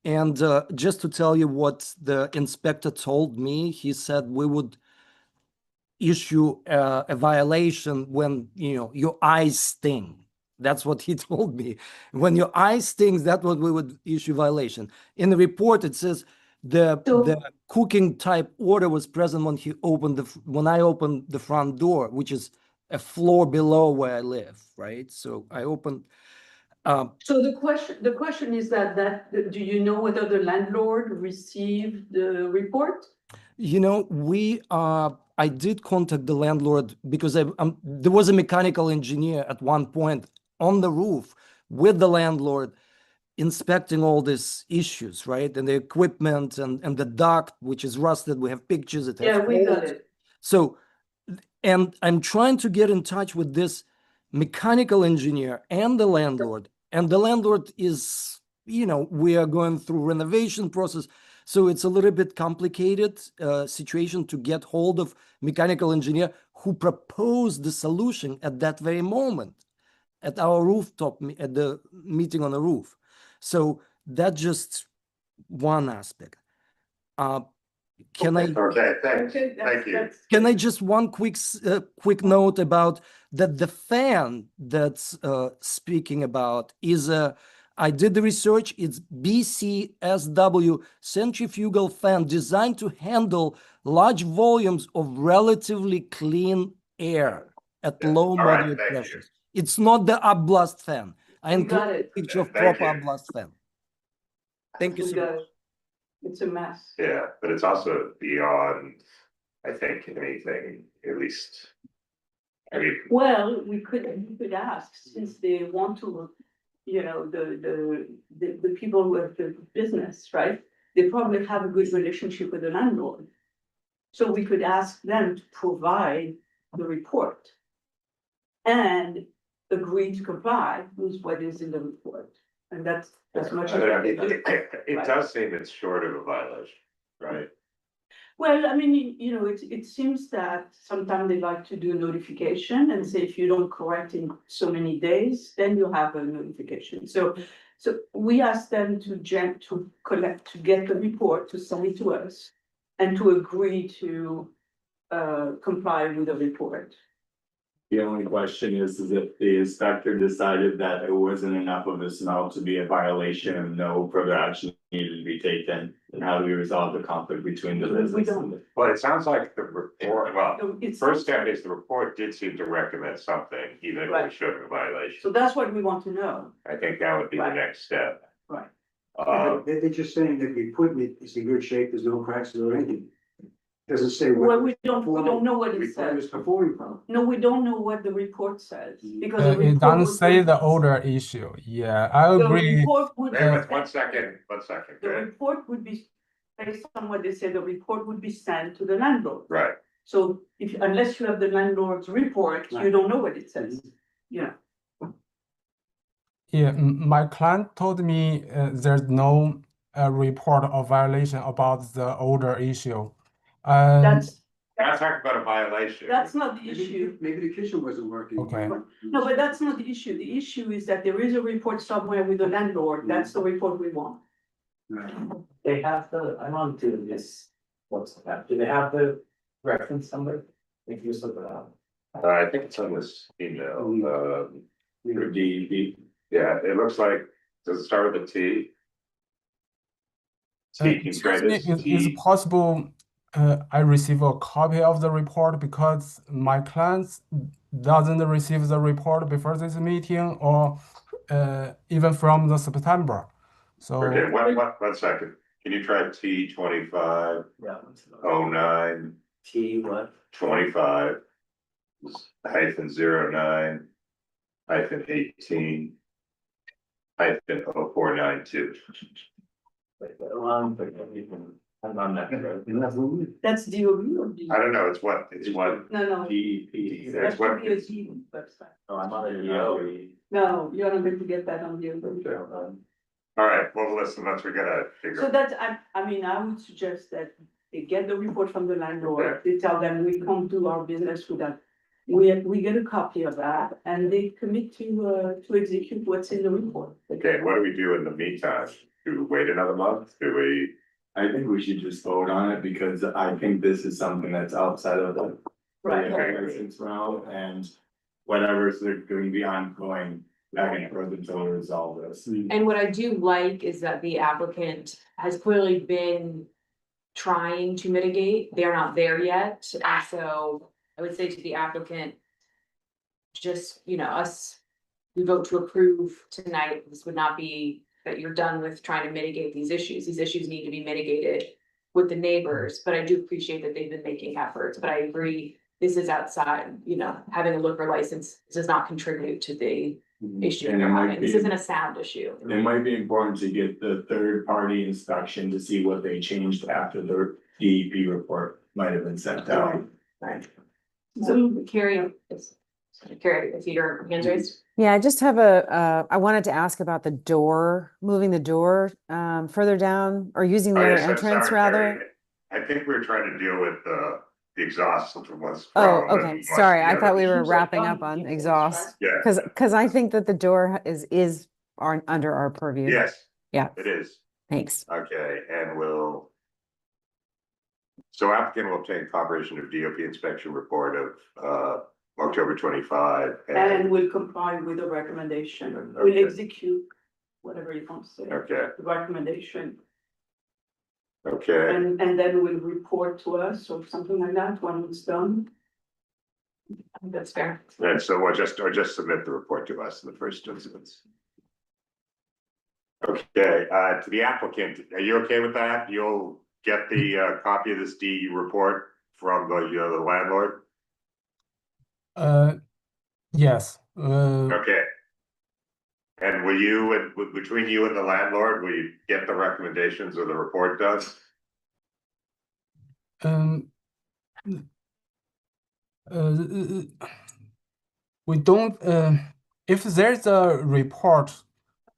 And just to tell you what the inspector told me, he said we would issue a violation when, your eyes sting. That's what he told me. When your eye stings, that's what we would issue violation. In the report, it says the cooking type order was present when I opened the front door, which is a floor below where I live, right? So I opened. So the question is that do you know whether the landlord received the report? I did contact the landlord because there was a mechanical engineer at one point on the roof with the landlord inspecting all these issues, right? And the equipment and the duct, which is rusted. We have pictures. It has Yeah, we got holes. it. So, and I'm trying to get in touch with this mechanical engineer and the landlord. And the landlord is, we are going through renovation process. So it's a little bit complicated situation to get hold of mechanical engineer who proposed the solution at that very moment at our rooftop, at the meeting on the roof. So that's just one aspect. Can I? Okay, thanks. Thank you. Can I just one quick note about that the fan that's speaking about is I did the research. It's BCSW centrifugal fan designed to handle large volumes of relatively clean air at low moderate pressures. It's not the upblast fan. I included a picture of proper upblast fan. Thank you so much. It's a mess. Yeah, but it's also beyond, I think, anything, at least. Well, we could ask, since they want to, the people who have the business, right? They probably have a good relationship with the landlord. So we could ask them to provide the report and agree to comply with what is in the report. And that's as much I as. mean, it does seem it's short of a violation, right? Well, I mean, you know, it seems that sometimes they like to do notification and say if you don't correct in so many days, then you have a notification. So we ask them to collect, to get the report, to send it to us and to agree to comply with the report. The only question is if the inspector decided that it wasn't enough of a smell to be a violation and no further action needed to be taken, then how do we resolve the conflict between the business? We don't. Well, it sounds like the report, well, No, it's- first step is the report did seem to recommend something, even if it was Right. short of a violation. So that's what we want to know. I think that would be the Right. next step. Right. They're just saying that the equipment is in good shape, there's no cracks or anything. Doesn't say what. Well, we don't know what it It's says. performing problem. No, we don't know what the report says because the It report doesn't was say the released. odor issue. Yeah, I The agree. report would. Wait, wait, one second, The okay, report would be, based on what they say, the report would be sent to the landlord. right. So unless you have the landlord's report, you Right. don't know what it says. Yeah, Yeah, my client told me there's no report of violation about the odor issue. that's, I'm talking about a violation. that's not the issue. Maybe the kitchen wasn't working. Okay. No, but that's not the issue. The issue is that there is a report somewhere with the landlord. That's the report we want. Right. They have the, I'm on to this, what's that, do they have the reference number? If you look it up. I think it's on this email, For DEP. yeah, it looks like, does it start with a T? T, can you try Excuse me, this? is it T, possible I receive a copy of the report because my client doesn't receive the report before this meeting or even from the September. So okay, one second, can you try T 25 Yeah. 09 T what? 25 hyphen 09 hyphen 18 hyphen 0492. I'm on that. That's DOB or D? I don't know, it's what, No, DEP. that it's what, should be a D website. Oh, I'm on the DOE. No, you're not going to get that on DOB. all right, well, listen, we gotta figure. So that's, I mean, I would suggest that they get the report from the landlord, they tell them we can't do our business with that. We get a copy of that and they commit to execute what's in the report. Okay, what do we do in the meantime? Do we wait another month? Do we? I think we should just vote on it because I think this is something that's outside of the. Right. License realm and whatever's going to be ongoing back and forth until we resolve this. And what I do like is that the applicant has clearly been trying to mitigate. They're not there yet. And so I would say to the applicant, just, you know, we vote to approve tonight. This would not be that you're done with trying to mitigate these issues. These issues need to be mitigated with the neighbors, but I do appreciate that they've been making efforts. But I agree, this is outside, you know, having a liquor license does not contribute to the issue And it you're might having. This be- isn't a sound issue. It might be important to get the third party inspection to see what they changed after the DEP report might have been sent out. Right. So Carrie, if your hands raised. Yeah, I just have I wanted to ask about the door, moving the door further down or using the Oh, other yes, I'm entrance sorry, rather. Carrie. I think we were trying to deal with the exhaust from what's. Oh, okay. Sorry, I thought we were wrapping up on exhaust. Yeah. Because I think that the door is under our purview. Yes. Yeah. It is. Thanks. Okay, and so applicant will obtain confirmation of DOP inspection report of October 25 And will comply with the recommendation, will Okay. execute whatever you want to say. Okay, The recommendation, okay, and then will report to us or something like that when it's done. I think that's fair. and so we'll just submit the report to us in the first instance. Okay, to the applicant, are you okay with that? You'll get the copy of this DE report from the landlord? yes. Okay. And will you, between you and the landlord, will you get the recommendations or the report done? We don't, if there's a report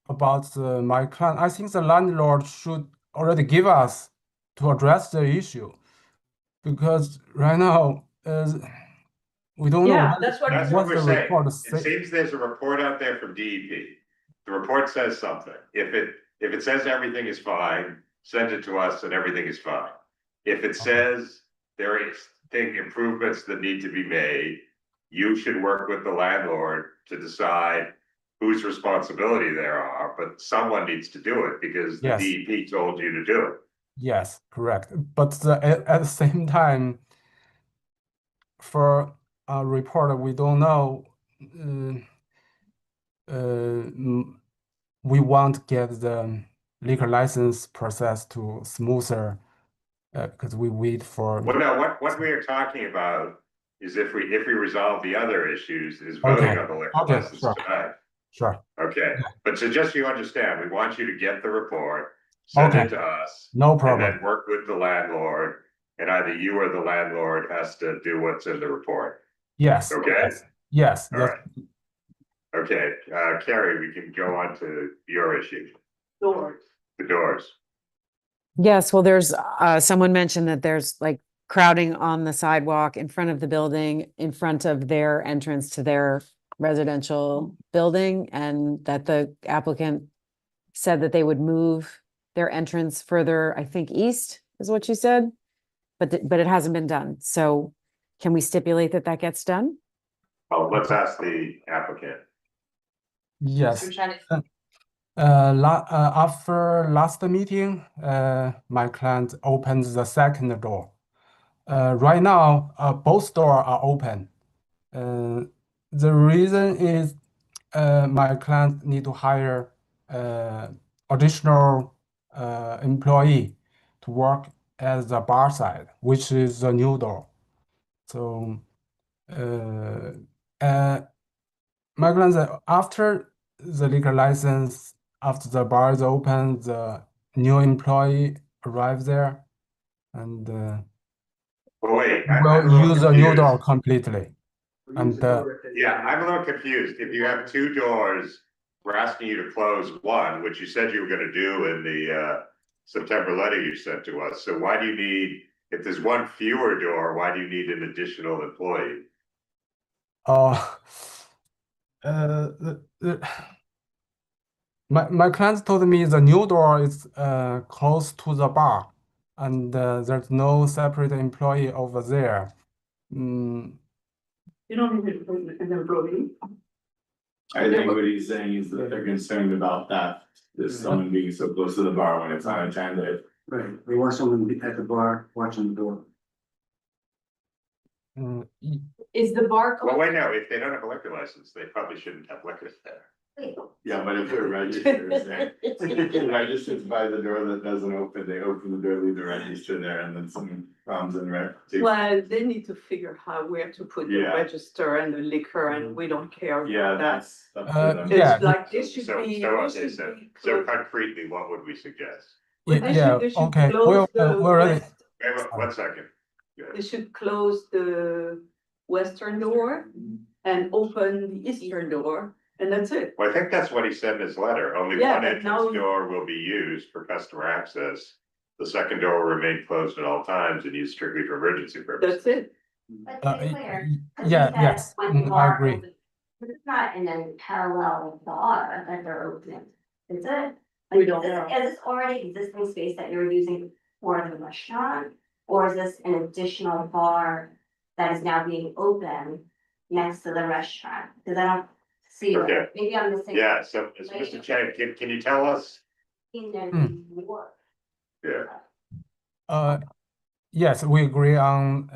about my client. I think the landlord should already give us to address the issue, because right now we don't know Yeah, that's what. That's what we're the saying. report It say. seems there's a report out there from DEP. The report says something. If it says everything is fine, send it to us and everything is fine. If it says there is improvements that need to be made, you should work with the landlord to decide whose responsibility there are, but someone needs to do it because the Yes. DEP told you to do it. Yes, correct. But at the same time, for a report, we don't know. We want to get the liquor license process to smoother, because we wait for. Well, no, what we are talking about is if we resolve the other issues, is voting on the liquor license Sure. tonight. Sure. Okay, but so just so you understand, we want you to get the report, send it to us. No And problem. then work with the landlord, and either you or the landlord has to do what's in the report. Yes. Okay? Yes. All right. Okay, Carrie, we can go on to your issue, Doors. the doors. Yes, well, there's, someone mentioned that there's like crowding on the sidewalk in front of the building, in front of their entrance to their residential building, and that the applicant said that they would move their entrance further, I think, east, is what you said, but it hasn't been done. So can we stipulate that that gets done? Oh, let's ask the applicant. Yes. Mr. Chen, After last meeting, my client opened the second door. Right now, both doors are open. The reason is my client need to hire additional employee to work at the bar side, which is the new door. So my client said after the liquor license, after the bar is open, the new employee arrives there, and Well, wait, will use the new door completely. And yeah, I'm a little confused. If you have two doors, we're asking you to close one, which you said you were gonna do in the September letter you sent to us. So why do you need, if there's one fewer door, why do you need an additional employee? My client told me the new door is close to the bar, and there's no separate employee over there. You don't need an employee. I think what he's saying is that they're concerned about that, there's someone being so close to the bar when it's unattended. Right, we want someone at the bar watching the door. is the bar? Well, wait, no, if they don't have a liquor license, they probably shouldn't have liquor there. Yeah, but if they're registered, registered by the door that doesn't open, they open the door, leave the register there, and then someone comes and Well, they need to figure out where to put the Yeah. register and the liquor, and we don't care Yeah, about that. that's up to them. Yeah. It's like, this should So, be. so, this okay, should so, be so closed. concretely, what would we suggest? They should Okay. close the We're ready. west- Wait, one second. They should close the western door and open the eastern door, and that's it. Well, I think that's what he said in his letter. Only Yeah, one but entrance now- door will be used for customer access. The second door will remain closed at all times and used strictly for emergency purposes. That's it. But to be clear, Yeah, yes, when the I bar agree. opens, but it's not in a parallel bar that they're opening, is it? We Like, don't is know. this already existing space that you're using for the restaurant? Or is this an additional bar that is now being open next to the restaurant? Because I don't see Okay. it, maybe I'm missing. Yeah, so Mr. Chang, can you tell us? In there more. Yeah, Yes, we agree on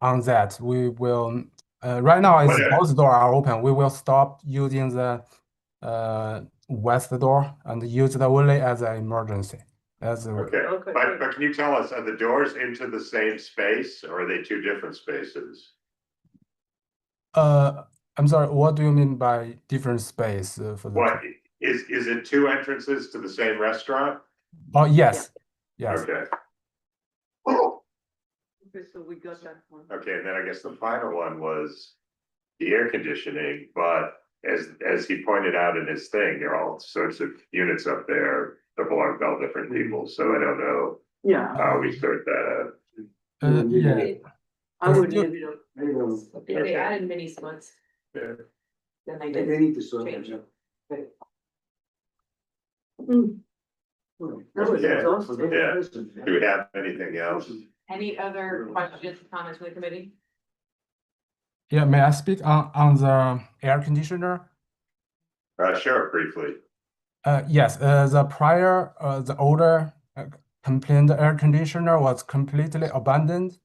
that. We will right now it's Whatever. both doors are open. We will stop using the west door and use it only as an emergency. okay, Okay. but can you tell us, are the doors into the same space or are they two different spaces? I'm sorry, what do you mean by different space for the? What, is it two entrances to the same restaurant? Oh, yes, yes. Okay, Okay, so we got that one. okay, and then I guess the final one was the air conditioning, but as he pointed out in his thing, there are all sorts of units up there that belong to all different people, so I don't know Yeah, how we sort that out. Yeah. I would Still- leave it. Maybe If they added mini splits, Yeah. then they they did need to sort change. that out. That was Yeah. exhausting. Yeah. Do we have anything else? Any other questions, comments from the committee? Yeah, may I speak on the air conditioner? Sure, briefly. Yes, the older complained air conditioner was completely abandoned.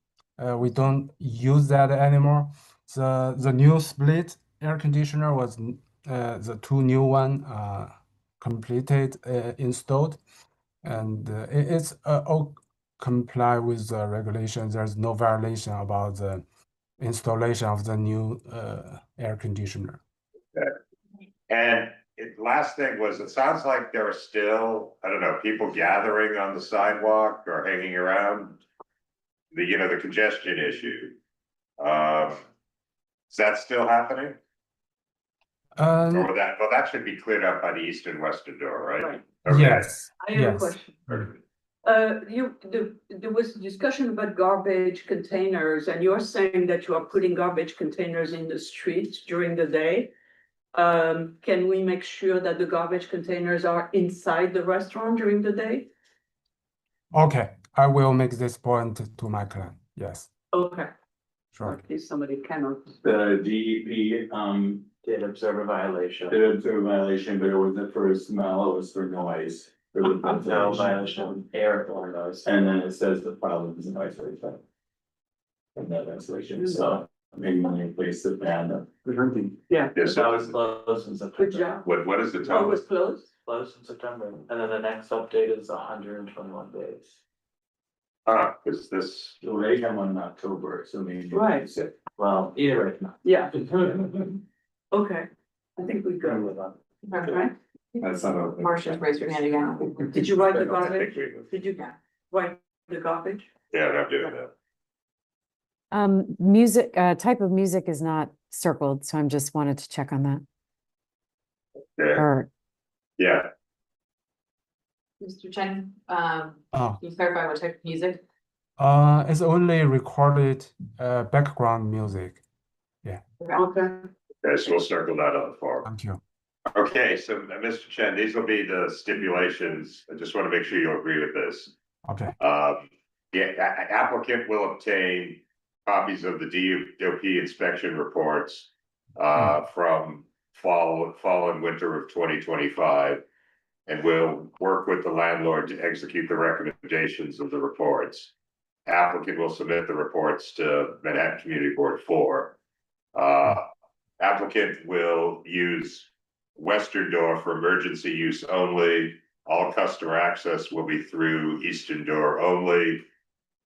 We don't use that anymore. The new split air conditioner was the two new one completed installed, and it's all comply with the regulations. There's no violation about the installation of the new air conditioner. And last thing was, it sounds like there are still, I don't know, people gathering on the sidewalk or hanging around. The congestion issue. Is that still happening? Or that should be cleared up by the east and western door, right? Right. Okay. Yes. I have a Yes. question. There was discussion about garbage containers, and you're saying that you are putting garbage containers in the streets during the day. Can we make sure that the garbage containers are inside the restaurant during the day? Okay, I will make this point to my client. Yes, Okay, sure. at least somebody cannot. The DEP, Did observe a violation. did observe a violation, but it wasn't for smell, it was for noise. For the No ventilation. violation, air or noise. And then it says the problem is noise pollution. And that ventilation, so maybe when you place the ban. Yeah. Yes, That was closed in Good September. job. what is the Oh, it total? was closed? Closed in September, and then the next update is 121 days. Is this, So they come in October, so maybe. Right. Well, either way. Yeah. Okay, I think we go. Okay. that's not a. Marcia's raised her hand again. Did you write the I think garbage? we- Did you write the garbage? Yeah, I'm doing that. Music, type of music is not circled, so I'm just wanted to check on that. Yeah, Or, yeah. Mr. Chen, Oh, can you clarify what type of music? it's only recorded background music. Okay. Okay, so we'll circle that on the form. Thank you. Okay, so Mr. Chen, these will be the stipulations. I just want to make sure you agree with this. Okay. Applicant will obtain copies of the DOP inspection reports from fall and winter of 2025. And will work with the landlord to execute the recommendations of the reports. Applicant will submit the reports to Manhattan Community Board 4. Applicant will use western door for emergency use only. All customer access will be through eastern door only.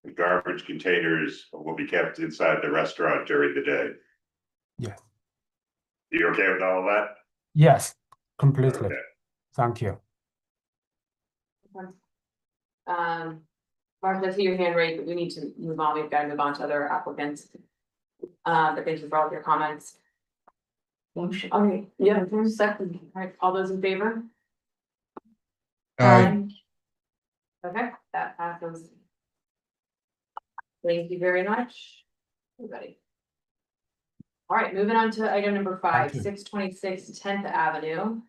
The garbage containers will be kept inside the restaurant during the day. Yes. You okay with all of that? Yes, completely. Okay. Thank you. Marcia, I see your hand raised, but we need to move on. We've got to move on to other applicants. But thank you for all of your comments. Okay, yeah, there's a second. All right, all those in favor? Okay, that passes. Thank you very much, everybody. All right, moving on to item number 5, 626 10th Avenue.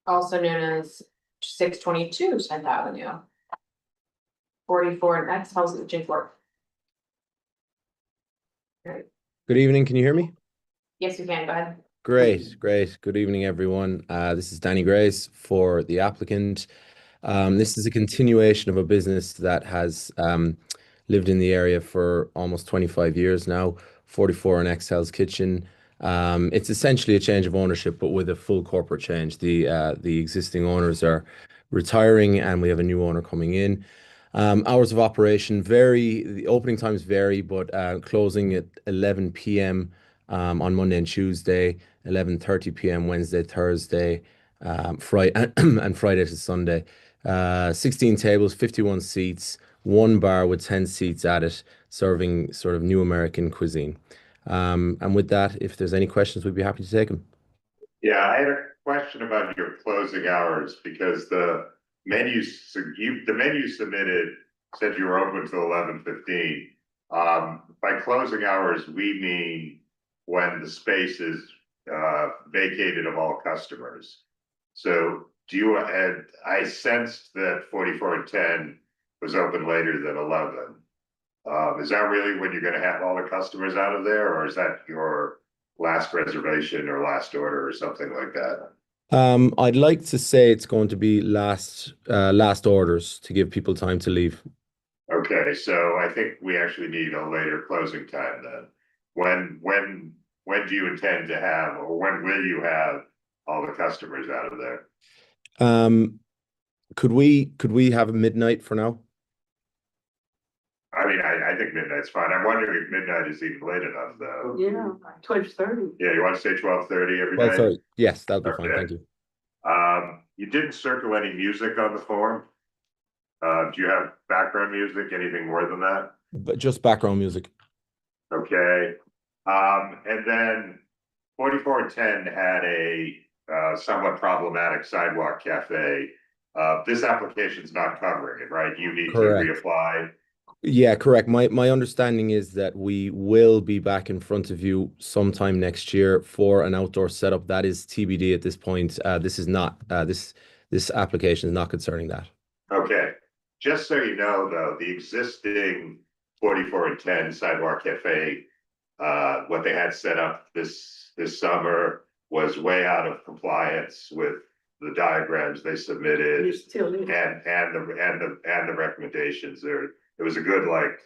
Also known as 622 10th Avenue. 44 and X House of Court. Great. Good evening, can you hear me? Yes, you can, go ahead. Great. Good evening, everyone. This is Danny Grace for the applicant. This is a continuation of a business that has lived in the area for almost 25 years now, 44 and Hell's Kitchen. It's essentially a change of ownership, but with a full corporate change. The existing owners are retiring and we have a new owner coming in. Hours of operation vary, the opening times vary, but closing at 11 p.m. On Monday and Tuesday, 11:30 p.m. Wednesday, Thursday, Friday and Friday to Sunday. 16 tables, 51 seats, one bar with 10 seats at it, serving sort of new American cuisine. And with that, if there's any questions, we'd be happy to take them. Yeah, I had a question about your closing hours because the menu submitted said you were open till 11:15. By closing hours, we mean when the space is vacated of all customers. So I sensed that 44 and 10 was open later than 11. Is that really when you're gonna have all the customers out of there, or is that your last reservation or last order or something like that? I'd like to say it's going to be last orders to give people time to leave. Okay, so I think we actually need a later closing time then. When do you intend to have, or when will you have all the customers out of there? Could we have midnight for now? I mean, I think midnight's fine. I'm wondering if midnight is even late enough though. Yeah, 12:30. Yeah, you want to say 12:30 every Well, night? sorry. Yes, that'll be fine. Okay. Thank you. You didn't circle any music on the form. Do you have background music, anything more than that? But just background music. Okay, and then 44 and 10 had a somewhat problematic sidewalk cafe. This application's not covering it, right? You need to Correct. reapply. Yeah, correct. My understanding is that we will be back in front of you sometime next year for an outdoor setup. That is TBD at this point. This is not this application is not concerning that. Okay, just so you know, though, the existing 44 and 10 sidewalk cafe, what they had set up this summer was way out of compliance with the diagrams they submitted You still need. and the recommendations. It was a good, like,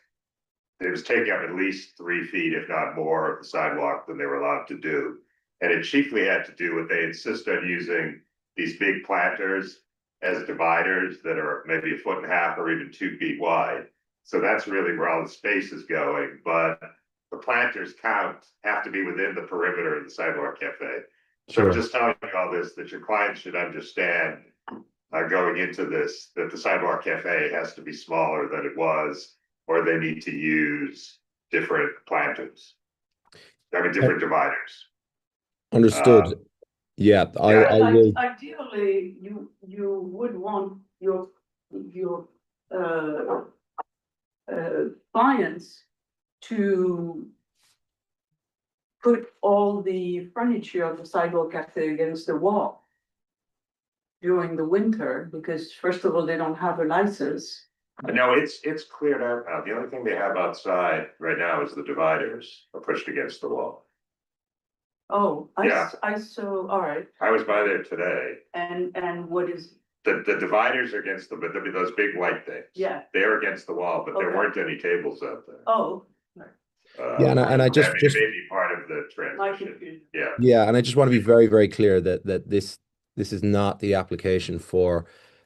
it was taking up at least 3 feet, if not more, of the sidewalk than they were allowed to do. And it chiefly had to do with they insist on using these big planters as dividers that are maybe 1.5 feet or even 2 feet wide. So that's really where all the space is going. But the planters have to be within the perimeter of the sidewalk cafe. So I'm just telling you all this, that your clients should understand going into this, that the sidewalk cafe has to be smaller than it was, or they need to use different planters. I mean, different dividers. Understood. Yeah, I will. Ideally, you would want your clients to put all the furniture of the sidewalk cafe against the wall during the winter, because first of all, they don't have a license. No, it's cleared out now. The only thing they have outside right now is the dividers are pushed against the wall. Oh, Yeah. I saw, all right, I was by there today. and what is, The dividers are against those big white things. yeah, They're against the wall, but there Okay. weren't any tables out there. oh. Yeah, and I just It may be part of the My transition. confusion. Yeah. Yeah, and I just want to be very, very clear that this is not the application for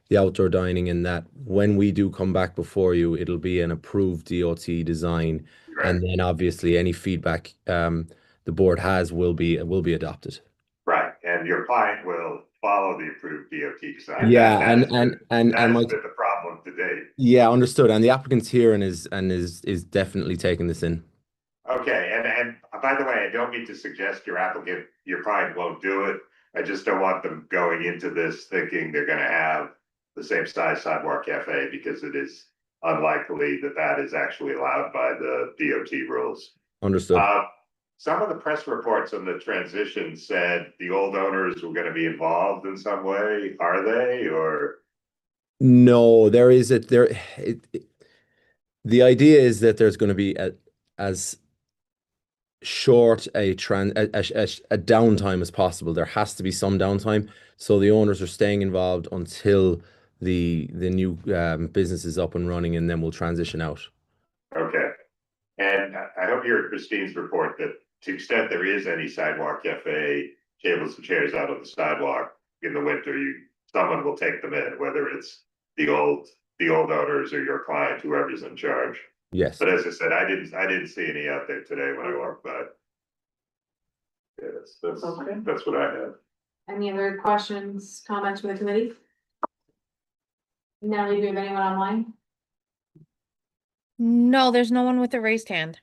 the outdoor dining, and that when we do come back before you, it'll be an approved DOT design, and then obviously any feedback the board has will be adopted. Right, and your client will follow the approved DOT design. Yeah, That has and been my the problem to date. yeah, understood. And the applicant's here and is definitely taking this in. Okay, and by the way, I don't mean to suggest your client won't do it. I just don't want them going into this thinking they're gonna have the same size sidewalk cafe, because it is unlikely that that is actually allowed by the DOT rules. Understood. Some of the press reports on the transition said the old owners were gonna be involved in some way. Are they, or? No, the idea is that there's going to be as short a downtime as possible. There has to be some downtime, so the owners are staying involved until the new business is up and running, and then we'll transition out. Okay, and I hope you heard Christine's report that to the extent there is any sidewalk cafe tables and chairs out on the sidewalk in the winter, someone will take them in, whether it's the old owners or your client, whoever's in charge. Yes. But as I said, I didn't see any out there today when I walked by. Yeah, that's what I have. Any other questions, comments from the committee? Natalie, do you have anyone online? No, there's no one with a raised hand.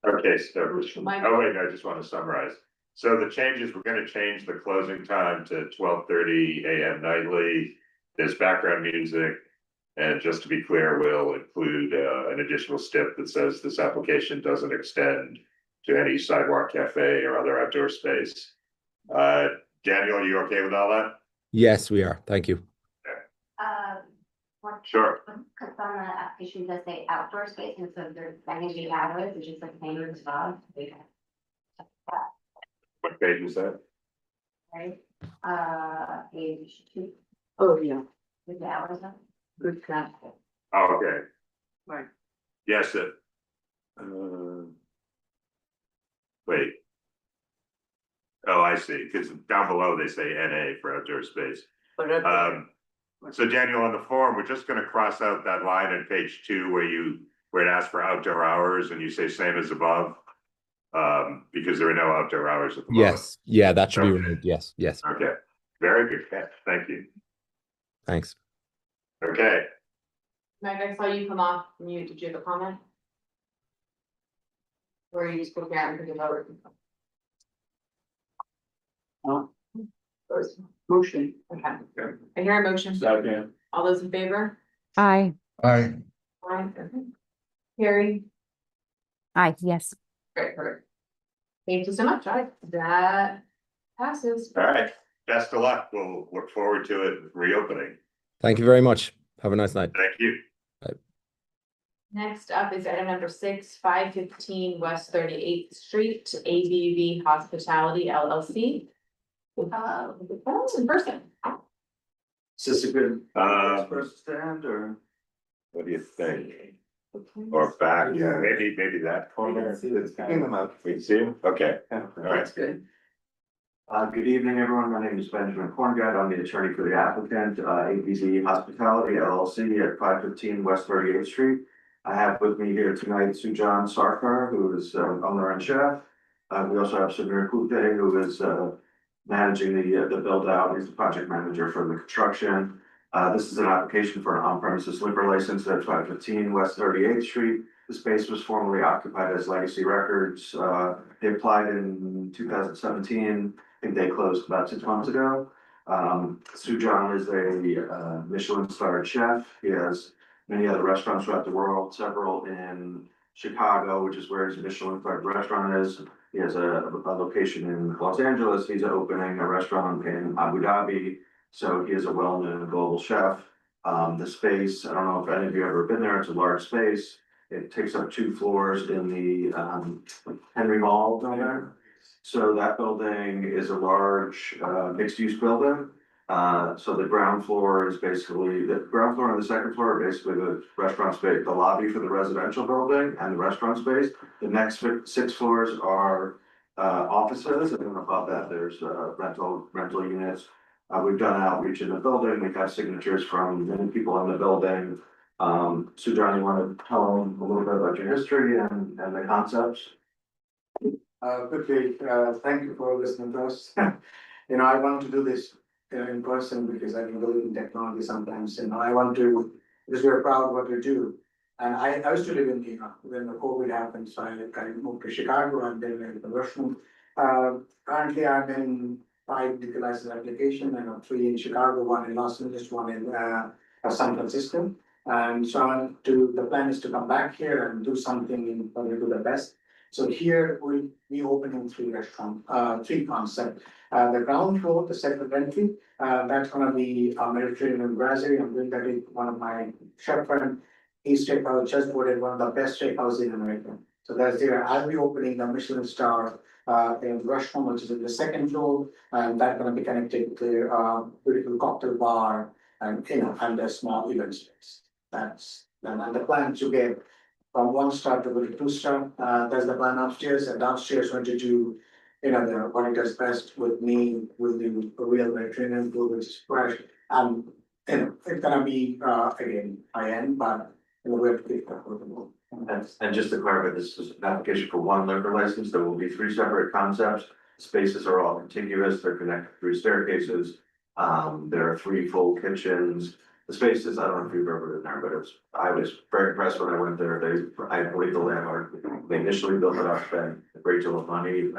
Okay, so, Mike? oh wait, I just want to summarize. So the changes, we're gonna change the closing time to 12:30 AM nightly. There's background music. And just to be clear, we'll include an additional stip that says this application doesn't extend to any sidewalk, cafe, or other outdoor space. Daniel, are you okay with all that? Yes, we are. Thank you. Sure. Because on the application does say outdoor space, and so there's energy hours, which is like neighbor as well. What page is that? Right, page 2, Oh, yeah, with the hours on. good catch. Oh, okay. Right. Yes, wait. Oh, I see, because down below they say NA for outdoor space. So Daniel, on the form, we're just gonna cross out that line on page 2 where it asks for outdoor hours and you say same as above. Because there are no outdoor hours at the moment. Yes. Yeah, that should be Okay. removed. Yes. Yes. Okay, very good catch, thank you. Thanks. Okay, Mike, I saw you come off mute. Did you have a comment? Or you just looking at and thinking about it? Motion. Okay. I hear a motion. Second. All those in favor? Aye. Aye. Aye. Carrie? Aye, yes. Great, perfect. Thank you so much. All right, that passes. all right, best of luck, we'll look forward to it reopening. Thank you very much. Have a nice night. Thank you. Next up is item number 6, 515 West 38th Street, ABV Hospitality LLC. In person. Is this a good Uh, first stand or? What do you think? Or back, yeah, maybe that corner. Picking them up. We can see them, okay, all right. That's good. Good evening, everyone. My name is Benjamin Korngat. I'm the attorney for the applicant, ABZ Hospitality LLC at 515 West 38th Street. I have with me here tonight Sujan Sarkar, who is owner and chef. We also have Samir Kutte, who is managing the build out. He's the project manager for the construction. This is an application for an on-premises liquor license at 515 West 38th Street. The space was formerly occupied as Legacy Records. They applied in 2017. I think they closed about 6 months ago. Sujan is a Michelin-starred chef. He has many other restaurants throughout the world, several in Chicago, which is where his Michelin-starred restaurant is. He has a location in Los Angeles. He's opening a restaurant in Abu Dhabi. So he is a well-known global chef. The space, I don't know if any of you have ever been there, it's a large space. It takes up 2 floors in the Henry Mall down there. So that building is a large mixed-use building. So the ground floor is basically, the ground floor and the second floor are basically the restaurant space, the lobby for the residential building and the restaurant space. The next 6 floors are offices, and then above that, there's rental units. We've done outreach in the building. We've had signatures from many people in the building. Sujan, you want to tell them a little bit about your history and the concepts? Quickly, thank you for listening to us. I want to do this in person because I can believe in technology sometimes. I want to, because we're proud of what we do. And I used to live in when the COVID happened, so I moved to Chicago and then in the Russian. Currently, I'm in 5 liquor license applications. I have 3 in Chicago, 1 in Los Angeles, 1 in San Francisco. And so the plan is to come back here and do something in order to do the best. So here we'll be opening 3 concepts. The ground floor, the second entry, that's gonna be a Mediterranean brasserie. I'm doing that with one of my chef friend. He's steakhouse just voted one of the best steakhouses in America. So that's there. I'll be opening the Michelin star in restaurant, which is in the second floor, and that's gonna be connected to beautiful cocktail bar and and a small event space. That's and the plan to get from 1 star to 2 star. That's the plan upstairs, and downstairs going to do the what it does best with me will do a real Mediterranean food, which is fresh. And it's gonna be again high-end, but we have to keep that affordable. And just to clarify, this is an application for 1 liquor license. There will be 3 separate concepts. Spaces are all contiguous. They're connected through staircases. There are 3 full kitchens. The spaces, I don't know if you've ever been there, but I was very impressed when I went there. I believe the landlord, they initially built it up, spent a great deal of money.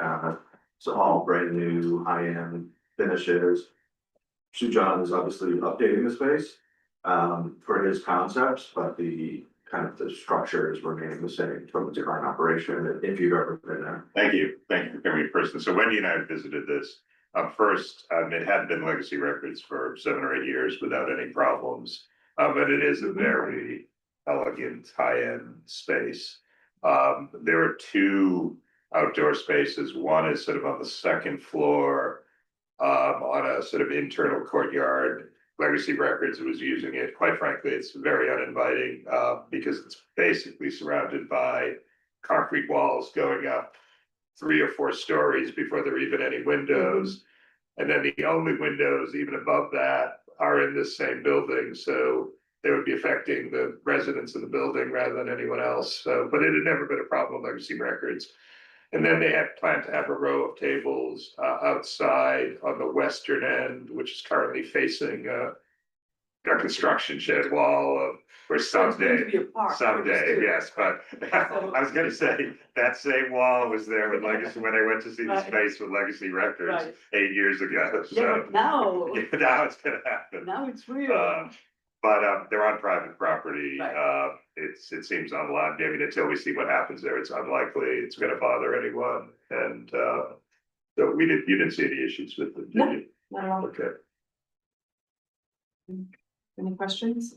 It's all brand new, high-end finishes. Sujan is obviously updating the space for his concepts, but the kind of the structure is remaining the same from its current operation, if you've ever been there. Thank you for coming in person. So Wendy and I visited this. First, it had been Legacy Records for 7 or 8 years without any problems. But it is a very elegant, high-end space. There are 2 outdoor spaces. One is sort of on the second floor, on a sort of internal courtyard. Legacy Records was using it. Quite frankly, it's very uninviting, because it's basically surrounded by concrete walls going up 3 or 4 stories before there are even any windows. And then the only windows even above that are in this same building. So they would be affecting the residents of the building rather than anyone else. So, but it had never been a problem with Legacy Records. And then they had planned to have a row of tables outside on the western end, which is currently facing a construction shed wall of, where someday, yes, but I was gonna say, that same wall was there with Legacy, when I went to see the space with Legacy Records 8 years ago, Yeah, so. but now, Now it's gonna happen. now it's real. But they're on private property, it seems unlikely, I mean, until we see what happens there, it's unlikely it's gonna bother anyone, and so you didn't see any issues with it, did No. you? Not at all. Okay. Any questions?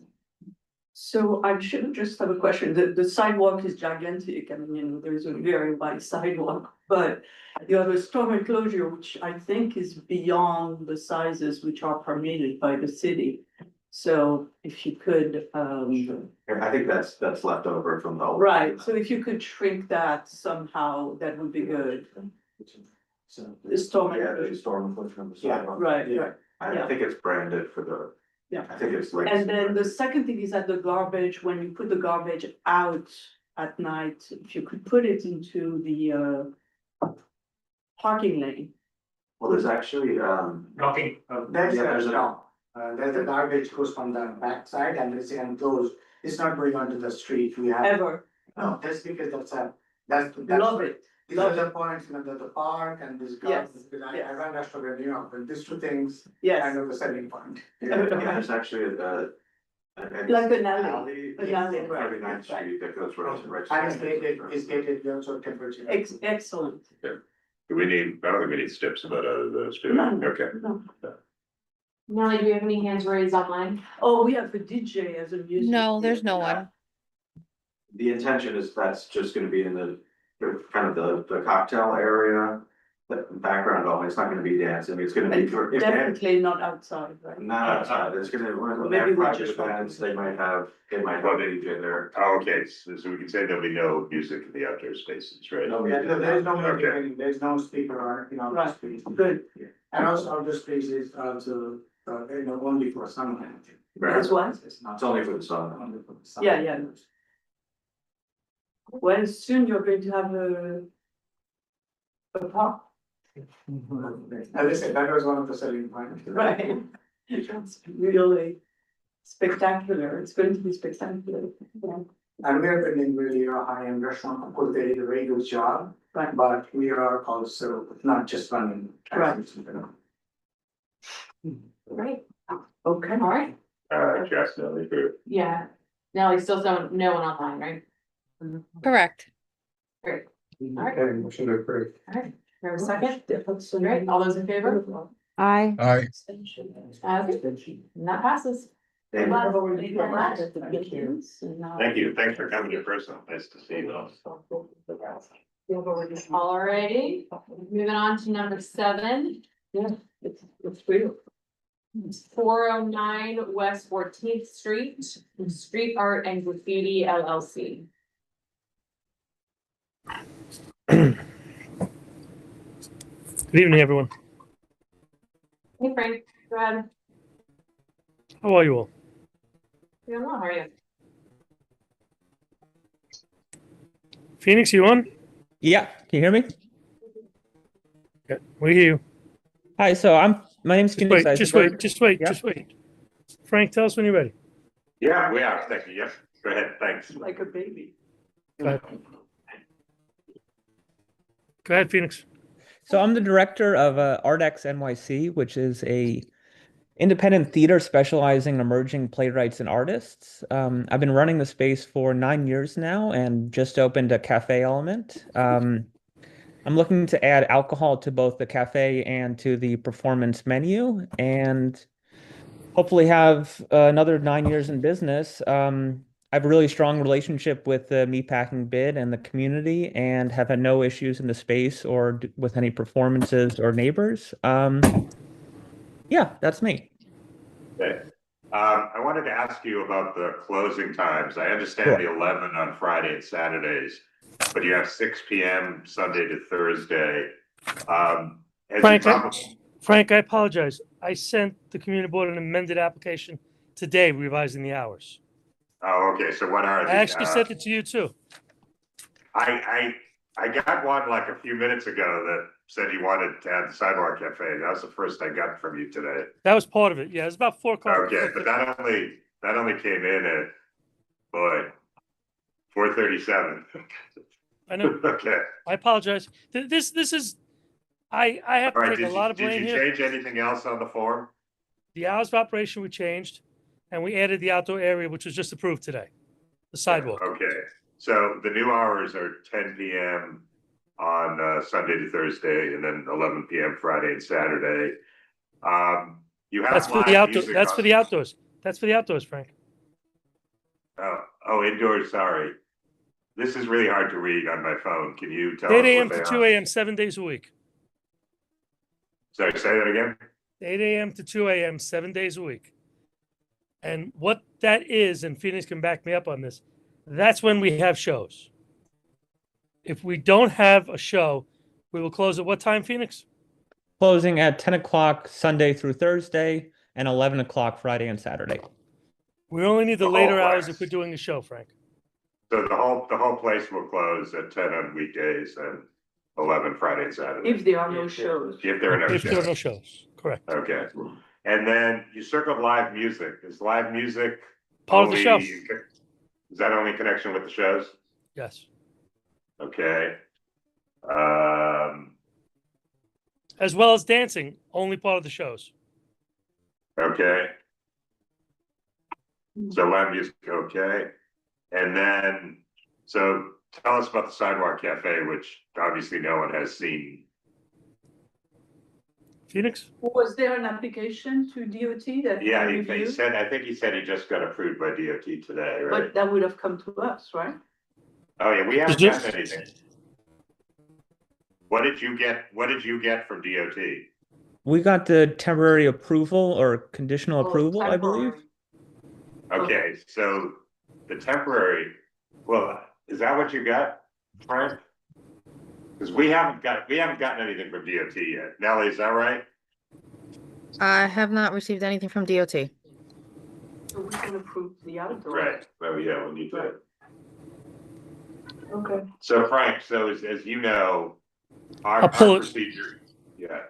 So I should just have a question. The sidewalk is gigantic. I mean, you know, there's a very wide sidewalk, but you have a storm enclosure, which I think is beyond the sizes which are permitted by the city. So if you could, I think that's left over from the old. right, so if you could shrink that somehow, that would be good. So, The storm. Yeah, there's a storm enclosure on the Yeah, sidewalk. Right, yeah. right. I Yeah. think it's branded for the. Yeah. I think it's like. And then the second thing is that the garbage, when you put the garbage out at night, if you could put it into the parking lane. Well, there's actually, There's Yeah, there's a a- stop. There's a garbage goes from the back side and it's enclosed. It's not going onto the street. We have. Ever, No, that's because that's. love it. These are the points, you know, the park and this garden, Yes, because I yes. run restaurant, you know, but these 2 things Yes, kind of the selling point. yeah, there's actually like an alley, an alley, right, 39th right. Street that goes right. And it's gated, you also temperature. Excellent. Do we need, I don't think we need steps about those, do we? No. Okay. No. Nelly, do you have any hands raised online? Oh, we have a DJ as a music. No, there's no Yeah. one. The intention is that's just gonna be in the kind of the cocktail area, the background only, it's not gonna be dancing, it's gonna be for. if they have- Definitely not outside, right? Not outside, it's gonna, when they Maybe have we private just want events, to- they might have a DJ there. Oh, okay, so we can say there'll be no music in the outdoor spaces, right? No, Yeah, there is no, Okay. there's no speaker or, you know, Right. space. Good. And also outdoor spaces also, you know, only for sunlight. As what? It's not. It's only for the sun. Only for the sun. Yeah, yeah. Well, soon you're going to have a park, As I said, that was one of the selling points. right? It's really spectacular. It's going to be spectacular. Yeah. And we are building really a high-end restaurant, of course, they did a very good job, Right. but we are also not just running. Right. Great, Okay. all right, Jess, Nelly, for yeah. Nelly, still no one online, right? Correct. Great, Okay, motion to approve. all right, we have a second? Great, all those in favor? Aye. Okay, and that passes. Thank you. Thank you, thanks for coming in person, nice to see you all. Alrighty, moving on to number 7. Yeah, it's real. 409 West 14th Street, Street Art and Graffiti LLC. Good evening, everyone. Hey Frank, go ahead. How are you all? Doing well, how are you? Phoenix, you on? Yeah, can you hear me? Yeah, we hear you. Hi, my name's Just Phoenix. wait, just wait. Frank, tell us when you're ready. Yeah, we are, thank you, yes, go ahead, thanks. Like a baby. Go ahead. Go ahead, Phoenix. So I'm the director of ArtX NYC, which is a independent theater specializing in emerging playwrights and artists. I've been running the space for 9 years now and just opened a cafe element. I'm looking to add alcohol to both the cafe and to the performance menu, and hopefully have another 9 years in business. I have a really strong relationship with the meatpacking bid and the community, and have had no issues in the space or with any performances or neighbors. Yeah, that's me. Okay. I wanted to ask you about the closing times. I understand Sure. the 11 on Friday and Saturdays, but you have 6 p.m. Sunday to Thursday. As Frank, you probably, Frank, I apologize. I sent the community board an amended application today revising the hours. oh, okay, so what are I the, actually sent it to you too. I got one like a few minutes ago that said you wanted to add the sidewalk cafe. That was the first I got from you today. That was part of it. Yeah, it's about 4 o'clock. Okay, but that only came in at, boy, 4:37. I know. Okay. I apologize. This is, I have All to right, take a lot of did blame you here. change anything else on the form? The hours of operation we changed, and we added the outdoor area, which was just approved today, the sidewalk. Okay, so the new hours are 10 p.m. on Sunday to Thursday, and then 11 p.m. Friday and Saturday. You have That's for live the outdoor. music That's on- for the outdoors. That's for the outdoors, Frank. Oh, indoors, sorry. This is really hard to read on my phone. Can you tell 8 us a.m. what to they 2 are? a.m. 7 days a week. Sorry, say that again? 8 a.m. to 2 a.m. 7 days a week. And what that is, and Phoenix can back me up on this, that's when we have shows. If we don't have a show, we will close at what time, Phoenix? Closing at 10 o'clock Sunday through Thursday and 11 o'clock Friday and Saturday. We only need the The later whole hours place. if we're doing a show, Frank. So the whole place will close at 10 on weekdays and 11 Friday and Saturday. If there are no shows. If there are no If there are no shows. shows, correct. Okay. And then you circled live music. Is live music Part of the show. only, is that only connection with the shows? Yes. Okay. As well as dancing, only part of the shows. Okay. So live music, okay. And then, so tell us about the Sidewalk Cafe, which obviously no one has seen. Phoenix? Was there an application to DOT that? Yeah, you he reviewed? said, I think he said he just got approved by DOT today, right? But that would have come to us, right? Oh, yeah, we haven't Just- gotten anything. What did you get from DOT? We got the temporary approval or conditional approval, I believe. Okay, so the temporary, well, is that what you got, Frank? Because we haven't gotten anything from DOT yet. Nellie, is that right? I have not received anything from DOT. So we can approve the outdoor. Right, well, yeah, we need to. Okay. So Frank, so as you know, our I'll pull it. procedure, yeah,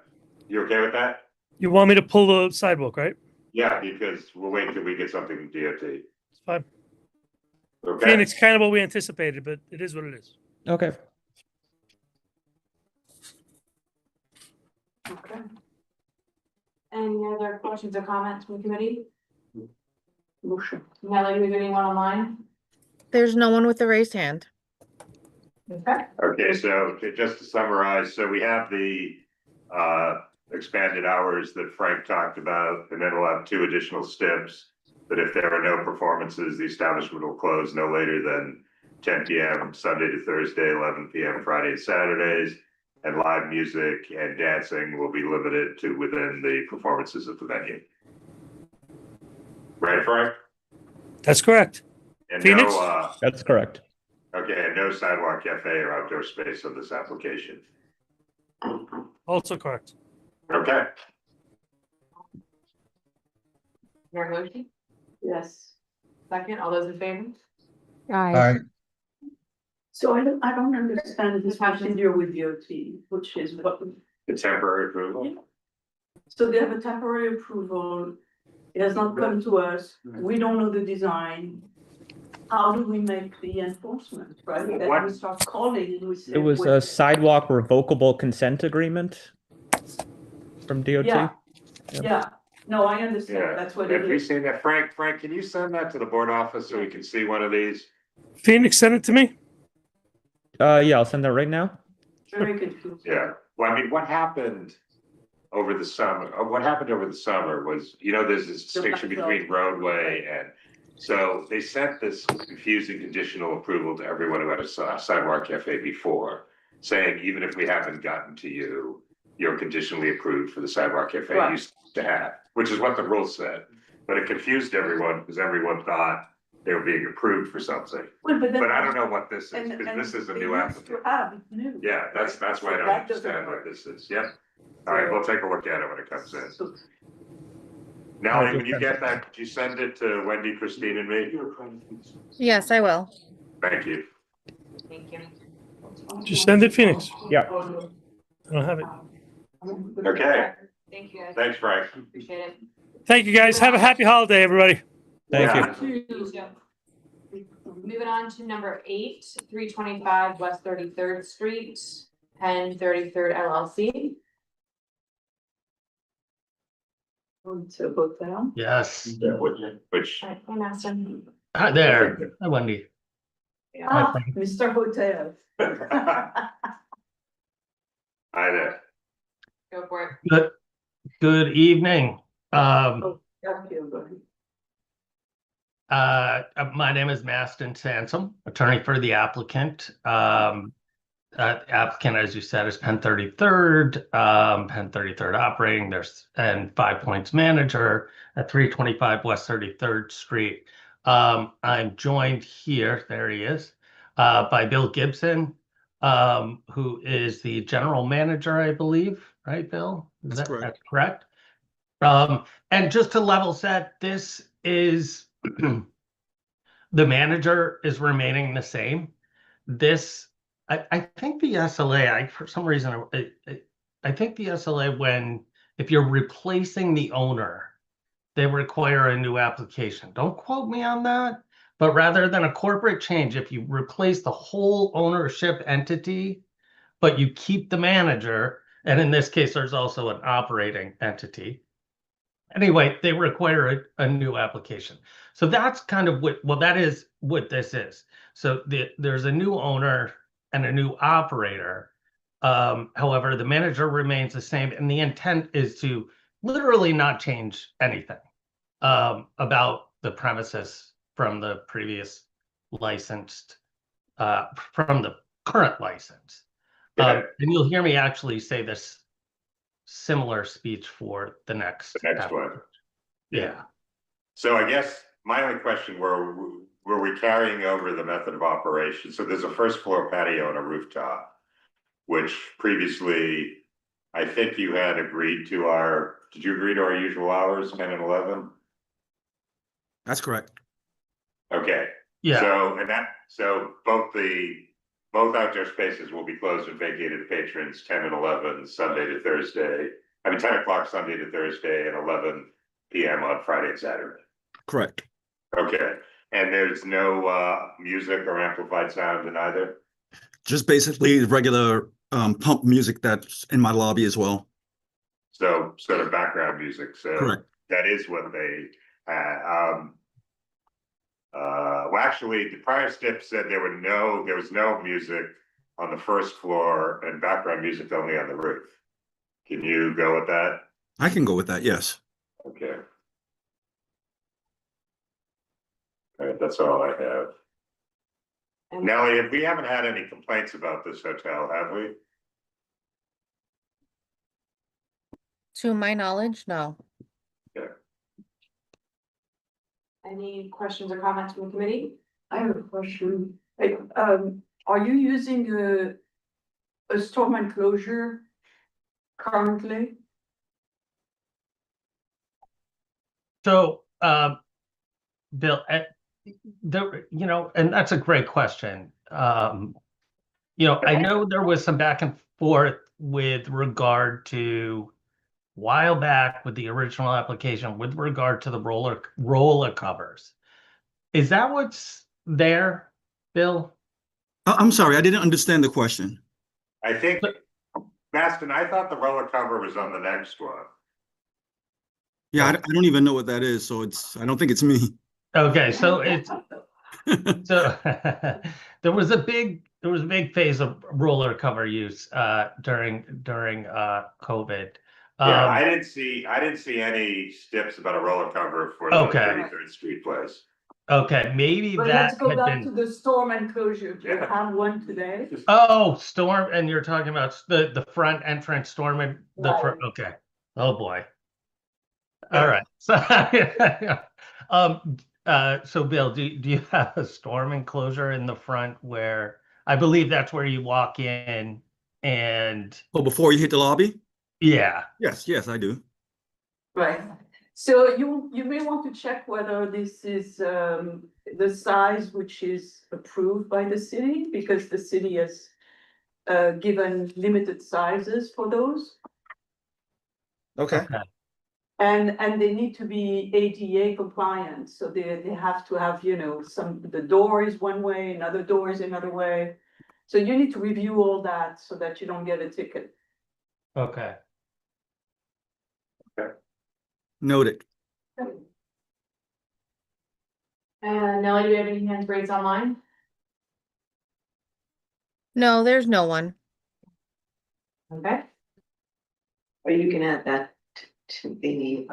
you okay with that? You want me to pull the sidewalk, right? Yeah, because we'll wait till we get something from DOT. It's fine. Okay. Phoenix, kind of what we anticipated, but it is what it is. Okay. Okay. Any other questions or comments from the committee? Motion. Nellie, do we have anyone online? There's no one with a raised hand. Okay. Okay, so just to summarize, so we have the expanded hours that Frank talked about, and then we'll have 2 additional steps. That if there are no performances, the establishment will close no later than 10 p.m. Sunday to Thursday, 11 p.m. Friday and Saturdays, and live music and dancing will be limited to within the performances of the venue. Right, Frank? That's correct. And Phoenix? no, That's correct. okay, and no sidewalk cafe or outdoor space on this application. Also correct. Okay. Your motion? Yes. Second, all those in favor? So I don't understand this procedure with DOT, which is what, The temporary approval? so they have a temporary approval. It has not come to us. We don't know the design. How do we make the enforcement, right? Then we start calling and we say. It was a sidewalk revocable consent agreement from DOT. Yeah, yeah. No, I understand. Yeah. That's what Have it we is. seen that? Frank, can you send that to the board office so we can see one of these? Phoenix, send it to me. Yeah, I'll send that right now. Very good. Yeah. Well, I mean, what happened over the summer? What happened over the summer was, there's this distinction between roadway and, so they sent this confusing conditional approval to everyone who had a sidewalk cafe before, saying, even if we haven't gotten to you, you're conditionally approved for the sidewalk cafe you used to have, which is what the rule said. But it confused everyone because everyone thought they were being approved for something. Well, but I don't know what this is, because this is a new application. Yeah, that's why I don't understand what this is. Yep. All right, we'll take a look at it when it comes in. Now, when you get that, could you send it to Wendy, Christine, and me? Yes, I will. Thank you. Thank you. Just send it, Phoenix. Yeah. I don't have it. Okay. Thank you guys. Thanks, Frank. Appreciate it. Thank you, guys. Have a happy holiday, everybody. Thank you. Moving on to number 8, 325 West 33rd Street, Penn 33rd LLC. To hotel. Yes. Which. Hi, Maston. Hi there. Hi, Wendy. Ah, Mr. Hotel. Hi there. Go for it. Good evening. Oh, thank you. Go ahead. My name is Maston Sansom, attorney for the applicant. Applicant, as you said, is Penn 33rd, Penn 33rd operating, and 5 Points manager at 325 West 33rd Street. I'm joined here, there he is, by Bill Gibson, who is the general manager, I believe, right, Bill? That's correct. And just to level set, this is the manager is remaining the same. I think the SLA, for some reason, I think the SLA, if you're replacing the owner, they require a new application. Don't quote me on that, but rather than a corporate change, if you replace the whole ownership entity, but you keep the manager, and in this case, there's also an operating entity. Anyway, they require a new application. So that's kind of that is what this is. So there's a new owner and a new operator. However, the manager remains the same, and the intent is to literally not change anything about the premises from the previous licensed, from the current license. And you'll hear me actually say this similar speech for the next one. Yeah. So I guess my only question were we carrying over the method of operation? So there's a first floor patio and a rooftop, which previously, I think you had agreed to did you agree to our usual hours, 10 and 11? That's correct. Okay. Yeah. So both outdoor spaces will be closed and vacated to patrons 10 and 11 Sunday to Thursday. 10 o'clock Sunday to Thursday and 11 p.m. on Friday and Saturday. Correct. Okay. And there's no music or amplified sound in either? Just basically regular pump music that's in my lobby as well. So sort of background music. So correct. That is what they had. Well, actually, the prior stip said there was no music on the first floor and background music only on the roof. Can you go with that? I can go with that, yes. Okay. All right, that's all I have. Nellie, we haven't had any complaints about this hotel, have we? To my knowledge, no. Okay. Any questions or comments from the committee? I have a question. Are you using a storm enclosure currently? So, Bill, and that's a great question. I know there was some back and forth with regard to while back with the original application with regard to the roller covers. Is that what's there, Bill? I'm sorry, I didn't understand the question. I think, Maston, I thought the roller cover was on the next one. Yeah, I don't even know what that is, so I don't think it's me. Okay, so it's so there was a big phase of roller cover use during COVID. Yeah, I didn't see any steps about a roller cover for the Okay. 33rd Street place. Okay, maybe But that let's go had back to been. the storm enclosure. Do you have one today? Oh, storm, and you're talking about the front entrance storm and the Right. front. Okay. Oh boy. All right. So, so Bill, do you have a storm enclosure in the front where I believe that's where you walk in and Oh, before you hit the lobby? yeah. Yes, I do. Right. So you may want to check whether this is the size which is approved by the city, because the city has given limited sizes for those. Okay. And they need to be ADA compliant, so they have to have, the door is one way, another door is another way. So you need to review all that so that you don't get a ticket. Okay. Noted. Nellie, do we have any hands raised online? No, there's no one. Okay. Or you can add that to the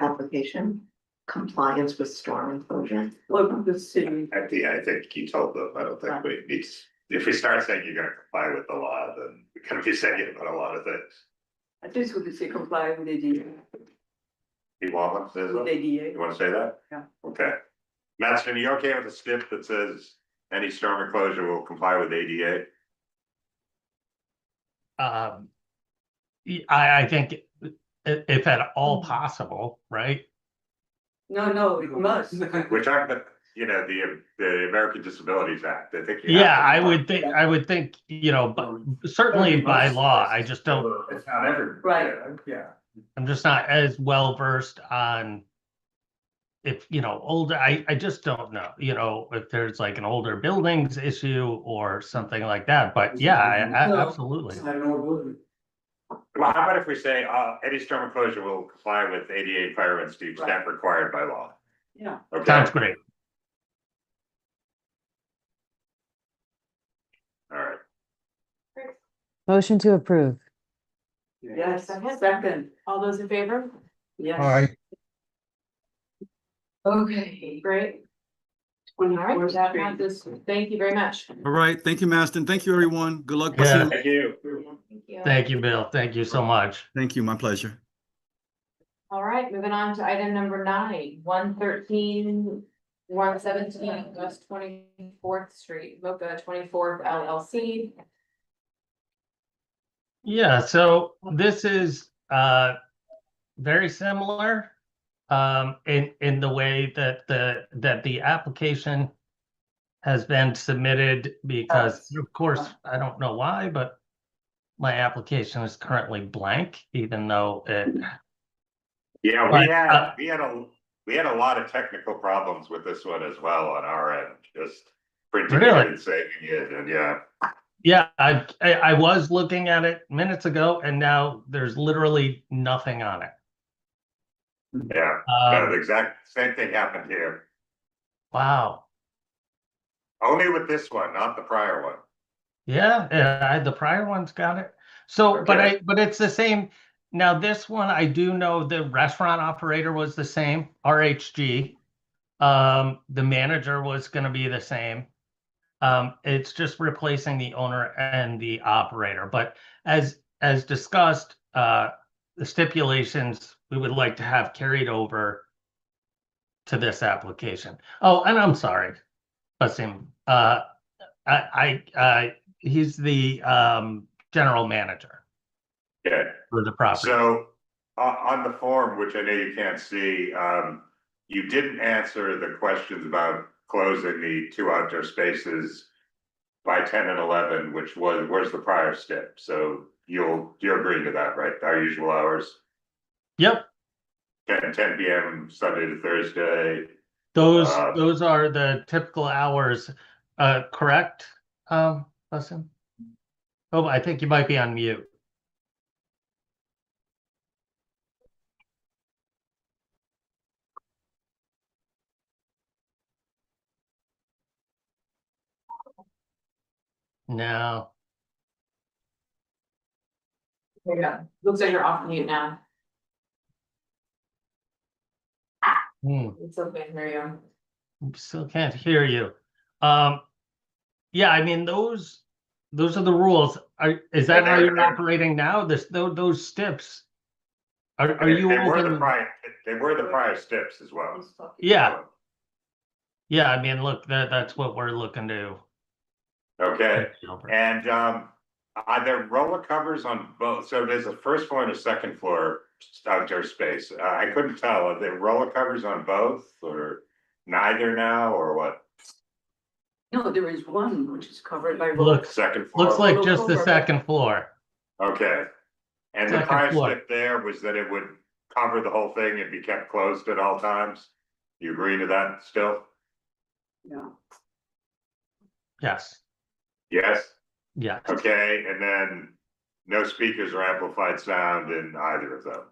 application, compliance with storm enclosure. Look, the city. I think you told them, I don't think we need, if we start saying you're gonna comply with the law, then we're gonna be saying about a lot of things. At least we could say comply with ADA. You want one to say With that? ADA. You wanna say that? Yeah. Okay. Maston, are you okay with the stip that says any storm enclosure will comply with ADA? I think if at all possible, right? No, it must. We're talking about, the American Disabilities Act, I think. Yeah, I would think, but certainly by law, I just don't. It's not every. Right. Yeah. I'm just not as well versed on if, older, I just don't know, if there's like an older buildings issue or something like that, but yeah, absolutely. Well, how about if we say, any storm enclosure will comply with ADA requirements to the extent required by law? Yeah. Okay. Sounds great. All right. Motion to approve. Yes, second. All those in favor? Yes. Aye. Okay, great. All right, that passes. Thank you very much. All right. Thank you, Maston. Thank you, everyone. Good luck. Yeah. Thank you. Thank you. Thank you, Bill. Thank you so much. Thank you. My pleasure. All right, moving on to item number 9, 113, 117 West 24th Street, Mocha 24th LLC. Yeah, so this is very similar in the way that the application has been submitted, because of course, I don't know why, but my application is currently blank, even though it. Yeah, But, we had a lot of technical problems with this one as well on our end, just printing it Really? and saving it, and yeah. Yeah, I was looking at it minutes ago, and now there's literally nothing on it. Yeah, the exact same thing happened here. Wow. Only with this one, not the prior one. Yeah, the prior one's got it. So, Okay. but it's the same. Now, this one, I do know the restaurant operator was the same, RHG. The manager was going to be the same. It's just replacing the owner and the operator. But as discussed, the stipulations we would like to have carried over to this application. Oh, and I'm sorry, Basim. He's the general manager. Yeah. For the property. So on the form, which I know you can't see, you didn't answer the questions about closing the 2 outdoor spaces by 10 and 11, which was the prior step. So you're agreeing to that, right? Our usual hours, Yep, 10 PM, Sunday to Thursday. those are the typical hours, correct? Listen. Oh, I think you might be on mute. No. There you go. Looks like you're off mute now. It's okay, here you Still can't hear you. Yeah, I mean, those are the rules. Is that how you're operating now? Those steps. Are you They were open? they were the prior steps as well. Yeah. Yeah, I mean, look, that's what we're looking to. Okay, and are there roller covers on both? So there's a first floor and a second floor outdoor space. I couldn't tell. Are there roller covers on both or neither now or what? No, there is one which is covered by. Look, second floor. looks like just the second floor. Okay, and the Second prior floor. step there was that it would cover the whole thing and be kept closed at all times. You agree to that still? Yeah. Yes. Yes. Yeah. Okay, and then no speakers or amplified sound in either of them.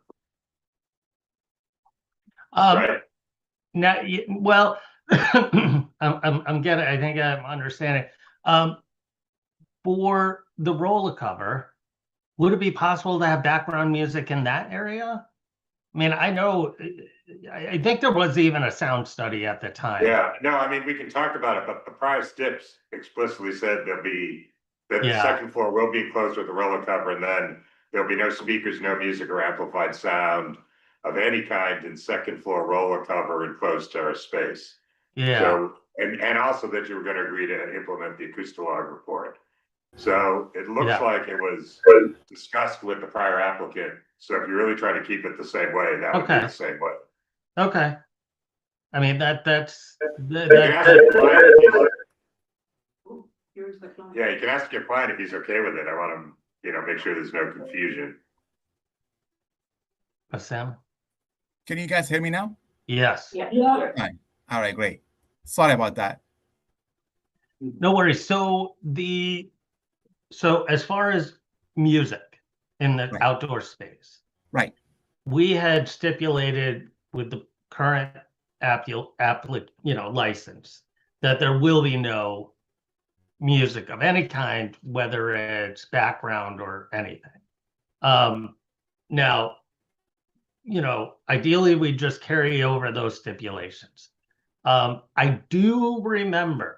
Right. Now, well, I'm getting. I think I'm understanding. For the roller cover, would it be possible to have background music in that area? I mean, I know. I think there was even a sound study at the time. Yeah, no, I mean, we can talk about it, but the prior steps explicitly said that the second floor will be enclosed with a roller cover, and then there'll be no speakers, no music or amplified sound of any kind in second floor roller cover enclosed terrace space. Yeah. So, and also that you were going to agree to implement the acoustalog report. So it looks like it was discussed with the prior applicant. So if you're really trying to keep it the same way, that would be the same way. Okay. I mean, that's Yeah, you can ask your client if he's okay with it. I want to, make sure there's no confusion. Sam? Can you guys hear me now? Yes. Yeah. Fine. All right, great. Sorry about that. No worries. So as far as music in the outdoor space, right, we had stipulated with the current license that there will be no music of any kind, whether it's background or anything. Now, ideally we just carry over those stipulations. I do remember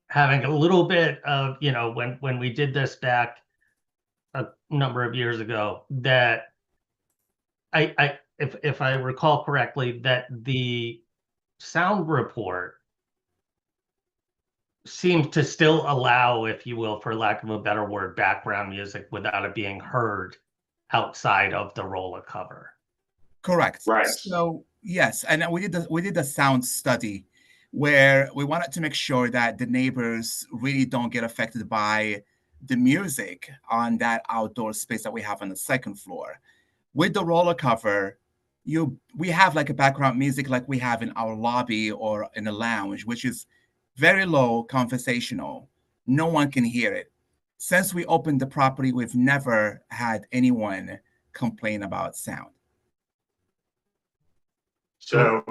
having a little bit of, when we did this back a number of years ago, that if I recall correctly, that the sound report seems to still allow, if you will, for lack of a better word, background music without it being heard outside of the roller cover. Correct. Right. So yes, and we did the sound study where we wanted to make sure that the neighbors really don't get affected by the music on that outdoor space that we have on the second floor. With the roller cover, we have like a background music like we have in our lobby or in the lounge, which is very low, conversational. No one can hear it. Since we opened the property, we've never had anyone complain about sound. So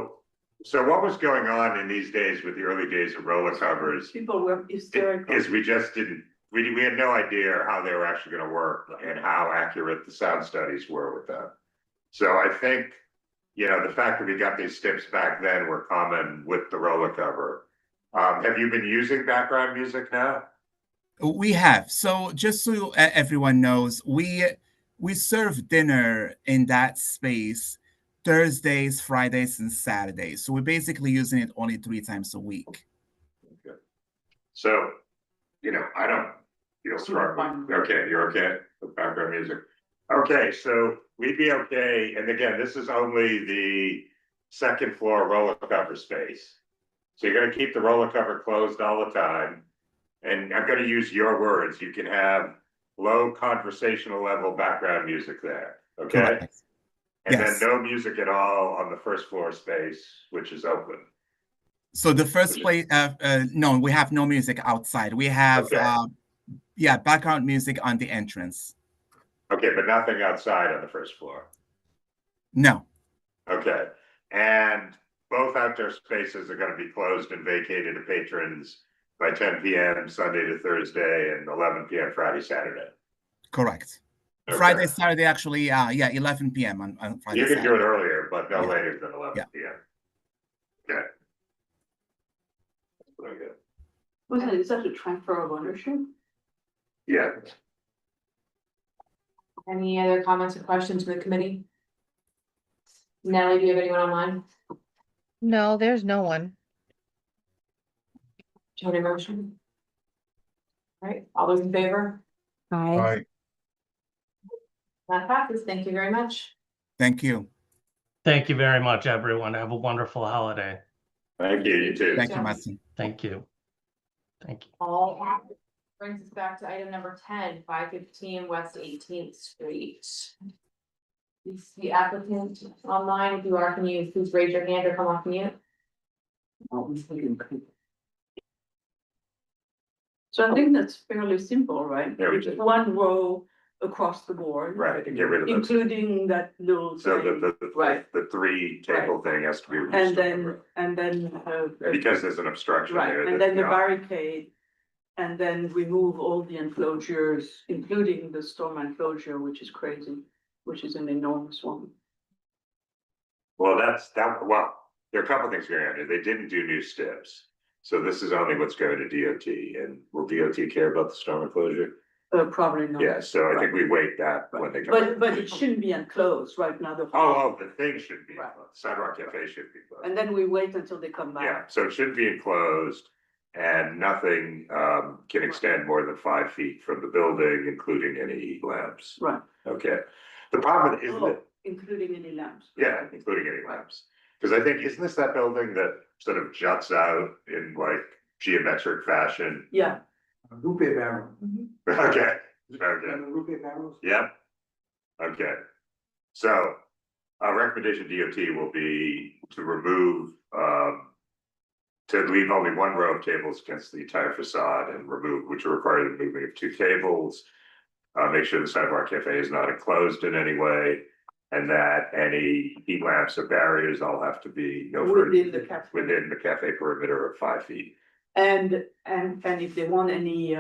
what was going on in these days with the early days of roller covers? People were hysterical. Is we just didn't, we had no idea how they were actually going to work and how accurate the sound studies were with them. So I think, the fact that we got these steps back then were common with the roller cover. Have you been using background music now? We have. So just so everyone knows, we serve dinner in that space Thursdays, Fridays, and Saturdays. So we're basically using it only 3 times a week. Okay. So, I don't feel struggling. Okay, you're okay with background music. Okay, so we'd be okay. And again, this is only the second floor roller cover space. So you're going to keep the roller cover closed all the time. And I'm going to use your words. You can have low conversational level background music there, okay? Correct. And Yes. then no music at all on the first floor space, which is open. So the first place, no, we have no music outside. We have, Okay. background music on the entrance. Okay, but nothing outside on the first floor. No. Okay, and both outdoor spaces are gonna be closed and vacated to patrons by 10 PM Sunday to Thursday and 11 PM Friday, Saturday. Correct. Okay. Friday, Saturday, actually, 11 PM on Friday. You can do it Saturday. earlier, but no Yeah. later than 11 Yeah. PM. Okay. That's what I get. Is that a transfer of ownership? Yeah. Any other comments or questions from the committee? Nellie, do you have anyone online? No, there's no one. Do you have any motion? All right, all those in favor? Aye. That passes. Thank you very much. Thank you. Thank you very much, everyone. Have a wonderful holiday. Thank you, you too. Thank you, Matthew. Thank you. Thank you. All brings us back to item number 10, 515 West 18th Street. Is the applicant online? If you are, can you please raise your hand or come off mute? So I think that's fairly simple, right? Yeah, we It's did. one row across the board. Right, and get rid of those. Including that little So thing, the three table thing has to be removed. and then, Because there's an obstruction right, there. and that, then the you know, barricade. And then remove all the enclosures, including the storm enclosure, which is crazy, which is an enormous one. Well, well, there are a couple things going on here. They didn't do new steps. So this is only what's going to DOT, and will DOT care about the storm enclosure? Probably not. Yeah, so I think we wait that when they come. But it shouldn't be enclosed right now. The thing should be, Sidewalk Cafe should be closed. And then we wait until they come back. Yeah, so it should be enclosed and nothing can extend more than 5 feet from the building, including any heat lamps. Right. Okay, the problem is that, Including any lamps. yeah, including any lamps. Because I think, isn't this that building that sort of juts out in like geometric fashion? Yeah. Lupe barrel. Okay, Lupe barrels. yep. Okay, so our recommendation DOT will be to remove, to leave only one row of tables against the entire facade and remove, which will require the movement of 2 tables. Make sure the Sidewalk Cafe is not enclosed in any way, and that any heat lamps or barriers all have to be no further Within the cafe. within the cafe perimeter of 5 feet. And if they want any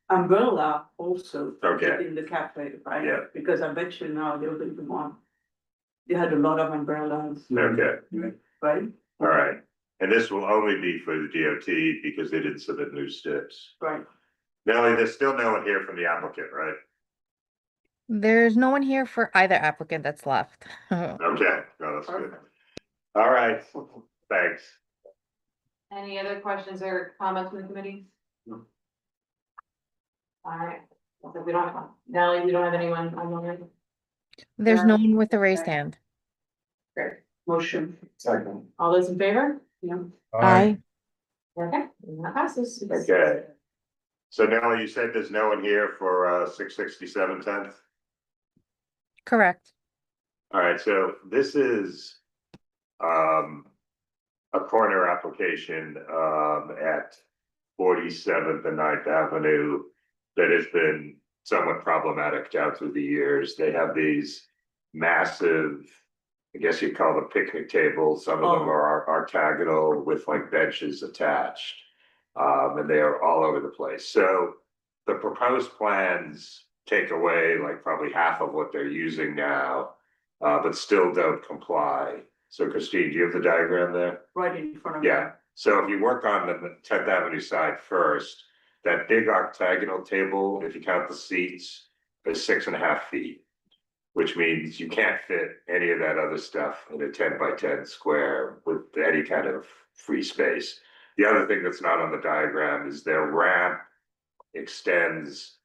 umbrella also. Okay. In the cafe, right? Yeah. Because I bet you now they'll be the one. They had a lot of umbrellas. Okay, Right? all right. And this will only be for the DOT because they didn't submit new steps. Right. Nellie, there's still no one here from the applicant, right? There's no one here for either applicant that's left. Okay, no, that's good. All right, thanks. Any other questions or comments from the committee? No. All right, so we don't, Nellie, we don't have anyone online. There's no one with a raised hand. Great, motion. Second. All those in favor? Yeah. Aye. Okay, and that passes. Okay. So Nellie, you said there's no one here for 667 10th? Correct. All right, so this is a corner application at 47th and 9th Avenue that has been somewhat problematic down through the years. They have these massive, I guess you'd call them picnic tables. Some of them are octagonal with like benches attached. And they are all over the place. So the proposed plans take away like probably half of what they're using now, but still don't comply. So Christine, do you have the diagram there? Right in front of you. Yeah, so if you work on the 10th Avenue side first, that big octagonal table, if you count the seats, is 6.5 feet. Which means you can't fit any of that other stuff in a 10 by 10 square with any kind of free space. The other thing that's not on the diagram is their ramp extends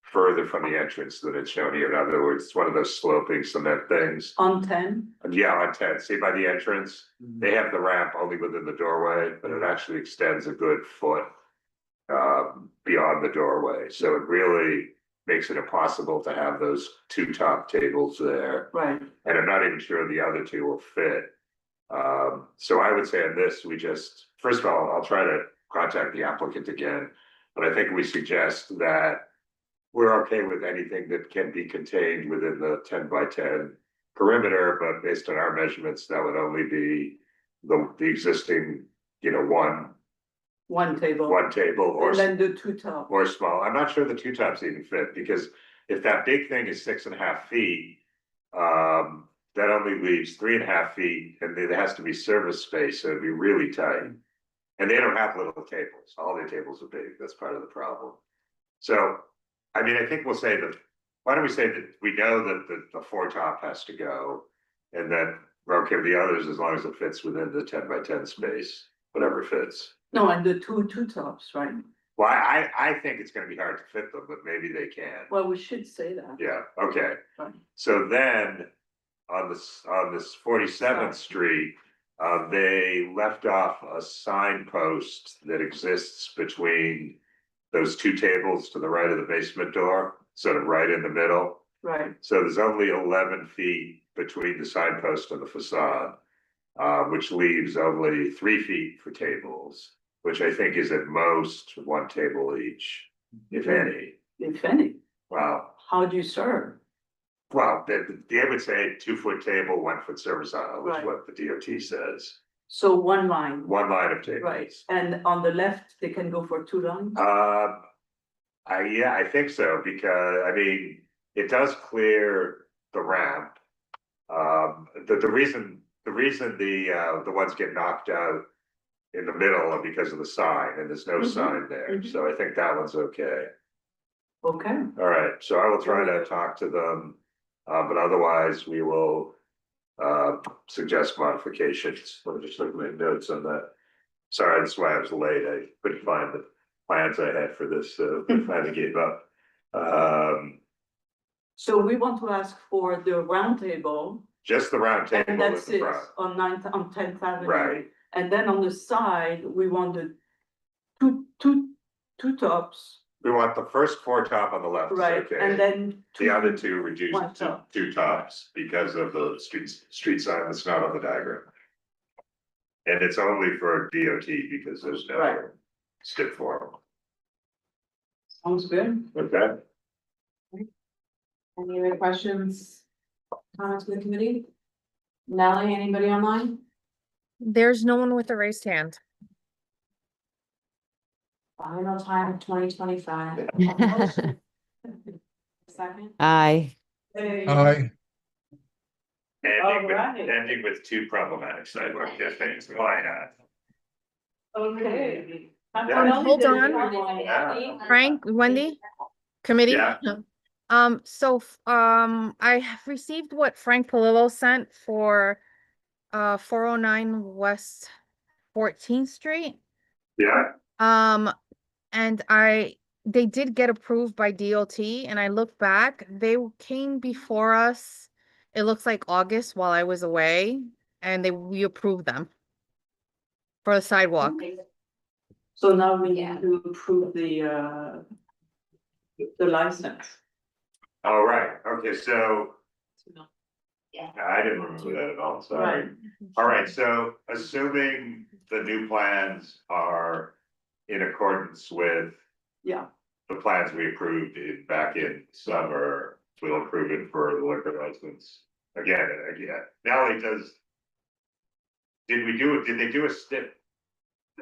further from the entrance than it's shown here. In other words, it's one of those sloping cement things. On 10? Yeah, on 10. See by the entrance, they have the ramp only within the doorway, but it actually extends a good foot beyond the doorway. So it really makes it impossible to have those two top tables there. Right. And I'm not even sure the other two will fit. So I would say on this, we just, first of all, I'll try to contact the applicant again. But I think we suggest that we're okay with anything that can be contained within the 10 by 10 perimeter, but based on our measurements, that would only be the existing, One table. or And then the two top. or small. I'm not sure the two tops even fit, because if that big thing is 6.5 feet, that only leaves 3.5 feet, and there has to be service space, so it'd be really tight. And they don't have little tables. All their tables are big. That's part of the problem. So, I mean, I think we'll say that, why don't we say that we know that the four top has to go, and then we're okay with the others as long as it fits within the 10 by 10 space, whatever fits. No, and the two tops, right? Well, I think it's gonna be hard to fit them, but maybe they can. Well, we should say that. Yeah, okay. Right. So then, on this 47th Street, they left off a signpost that exists between those two tables to the right of the basement door, sort of right in the middle. Right. So there's only 11 feet between the signpost and the facade, which leaves only 3 feet for tables, which I think is at most one table each, if any. If any. Wow. How do you serve? Well, they would say 2-foot table, 1-foot service aisle, which is Right. what the DOT says. So one line. One line of tables. Right, and on the left, they can go for two lines? Yeah, I think so, because, I mean, it does clear the ramp. The reason the ones get knocked out in the middle are because of the sign, and there's no sign there, so I think that one's okay. Okay. All right, so I will try to talk to them, but otherwise we will suggest modifications. Let me just look at my notes on that. Sorry, that's why I was late. I couldn't find the plans I had for this, so I finally gave up. So we want to ask for the round table. Just the round table And at that's the it, front. on 10th Avenue. Right. And then on the side, we want the two tops. We want the first four top on the left, is Right, okay. and then The other two reduced one to top. two tops because of the street sign that's not on the diagram. And it's only for DOT because there's no Right. stip form. Sounds good. Okay, Any other questions, comments from the committee? Nellie, anybody online? There's no one with a raised hand. Final time of 2025. Second? Aye. ending Alright. ending with two problematic sidewalk things, why not? Okay. Hold on. Yeah. Frank, Wendy, committee? Yeah. I have received what Frank Palillo sent for 409 West 14th Street. Yeah, And they did get approved by DOT, and I look back, they came before us, it looks like August while I was away, and we approved them for the sidewalk. So now we need to approve the license. all right, okay, so Yeah. I didn't remember that at all, sorry. Right. All right, so assuming the new plans are in accordance with Yeah, the plans we approved back in summer, we'll approve it for the liquor license again and again. Nellie, did they do a stip?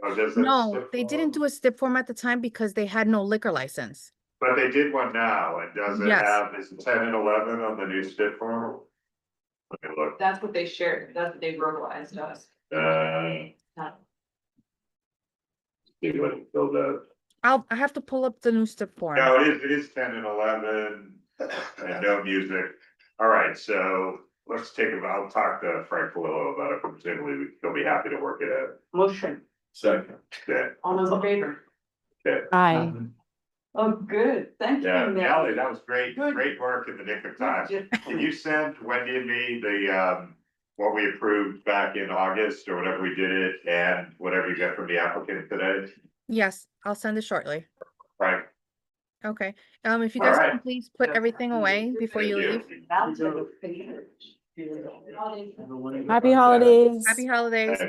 Oh, does that No, stip they form? didn't do a stip form at the time because they had no liquor license. But they did one now, and does it Yes. have, is it 10 and 11 on the new stip form? Let me look, That's what they shared, that's what they verbalized to us. see what it filled out. I have to pull up the new stip form. No, it is 10 and 11, and no music. All right, so let's I'll talk to Frank Palillo about it, presumably he'll be happy to work it out. motion. Second. Okay, All those in favor? okay. Aye. Oh, good, thank you. Yeah, Nellie. Nellie, that was great, Good. great work in the nick of time. Good. Can you send Wendy and me the, what we approved back in August or whatever we did it, and whatever you got from the applicant today? Yes, I'll send it shortly. Right, Okay, if you guys Alright. can please put everything away before you leave. Happy holidays. Happy holidays.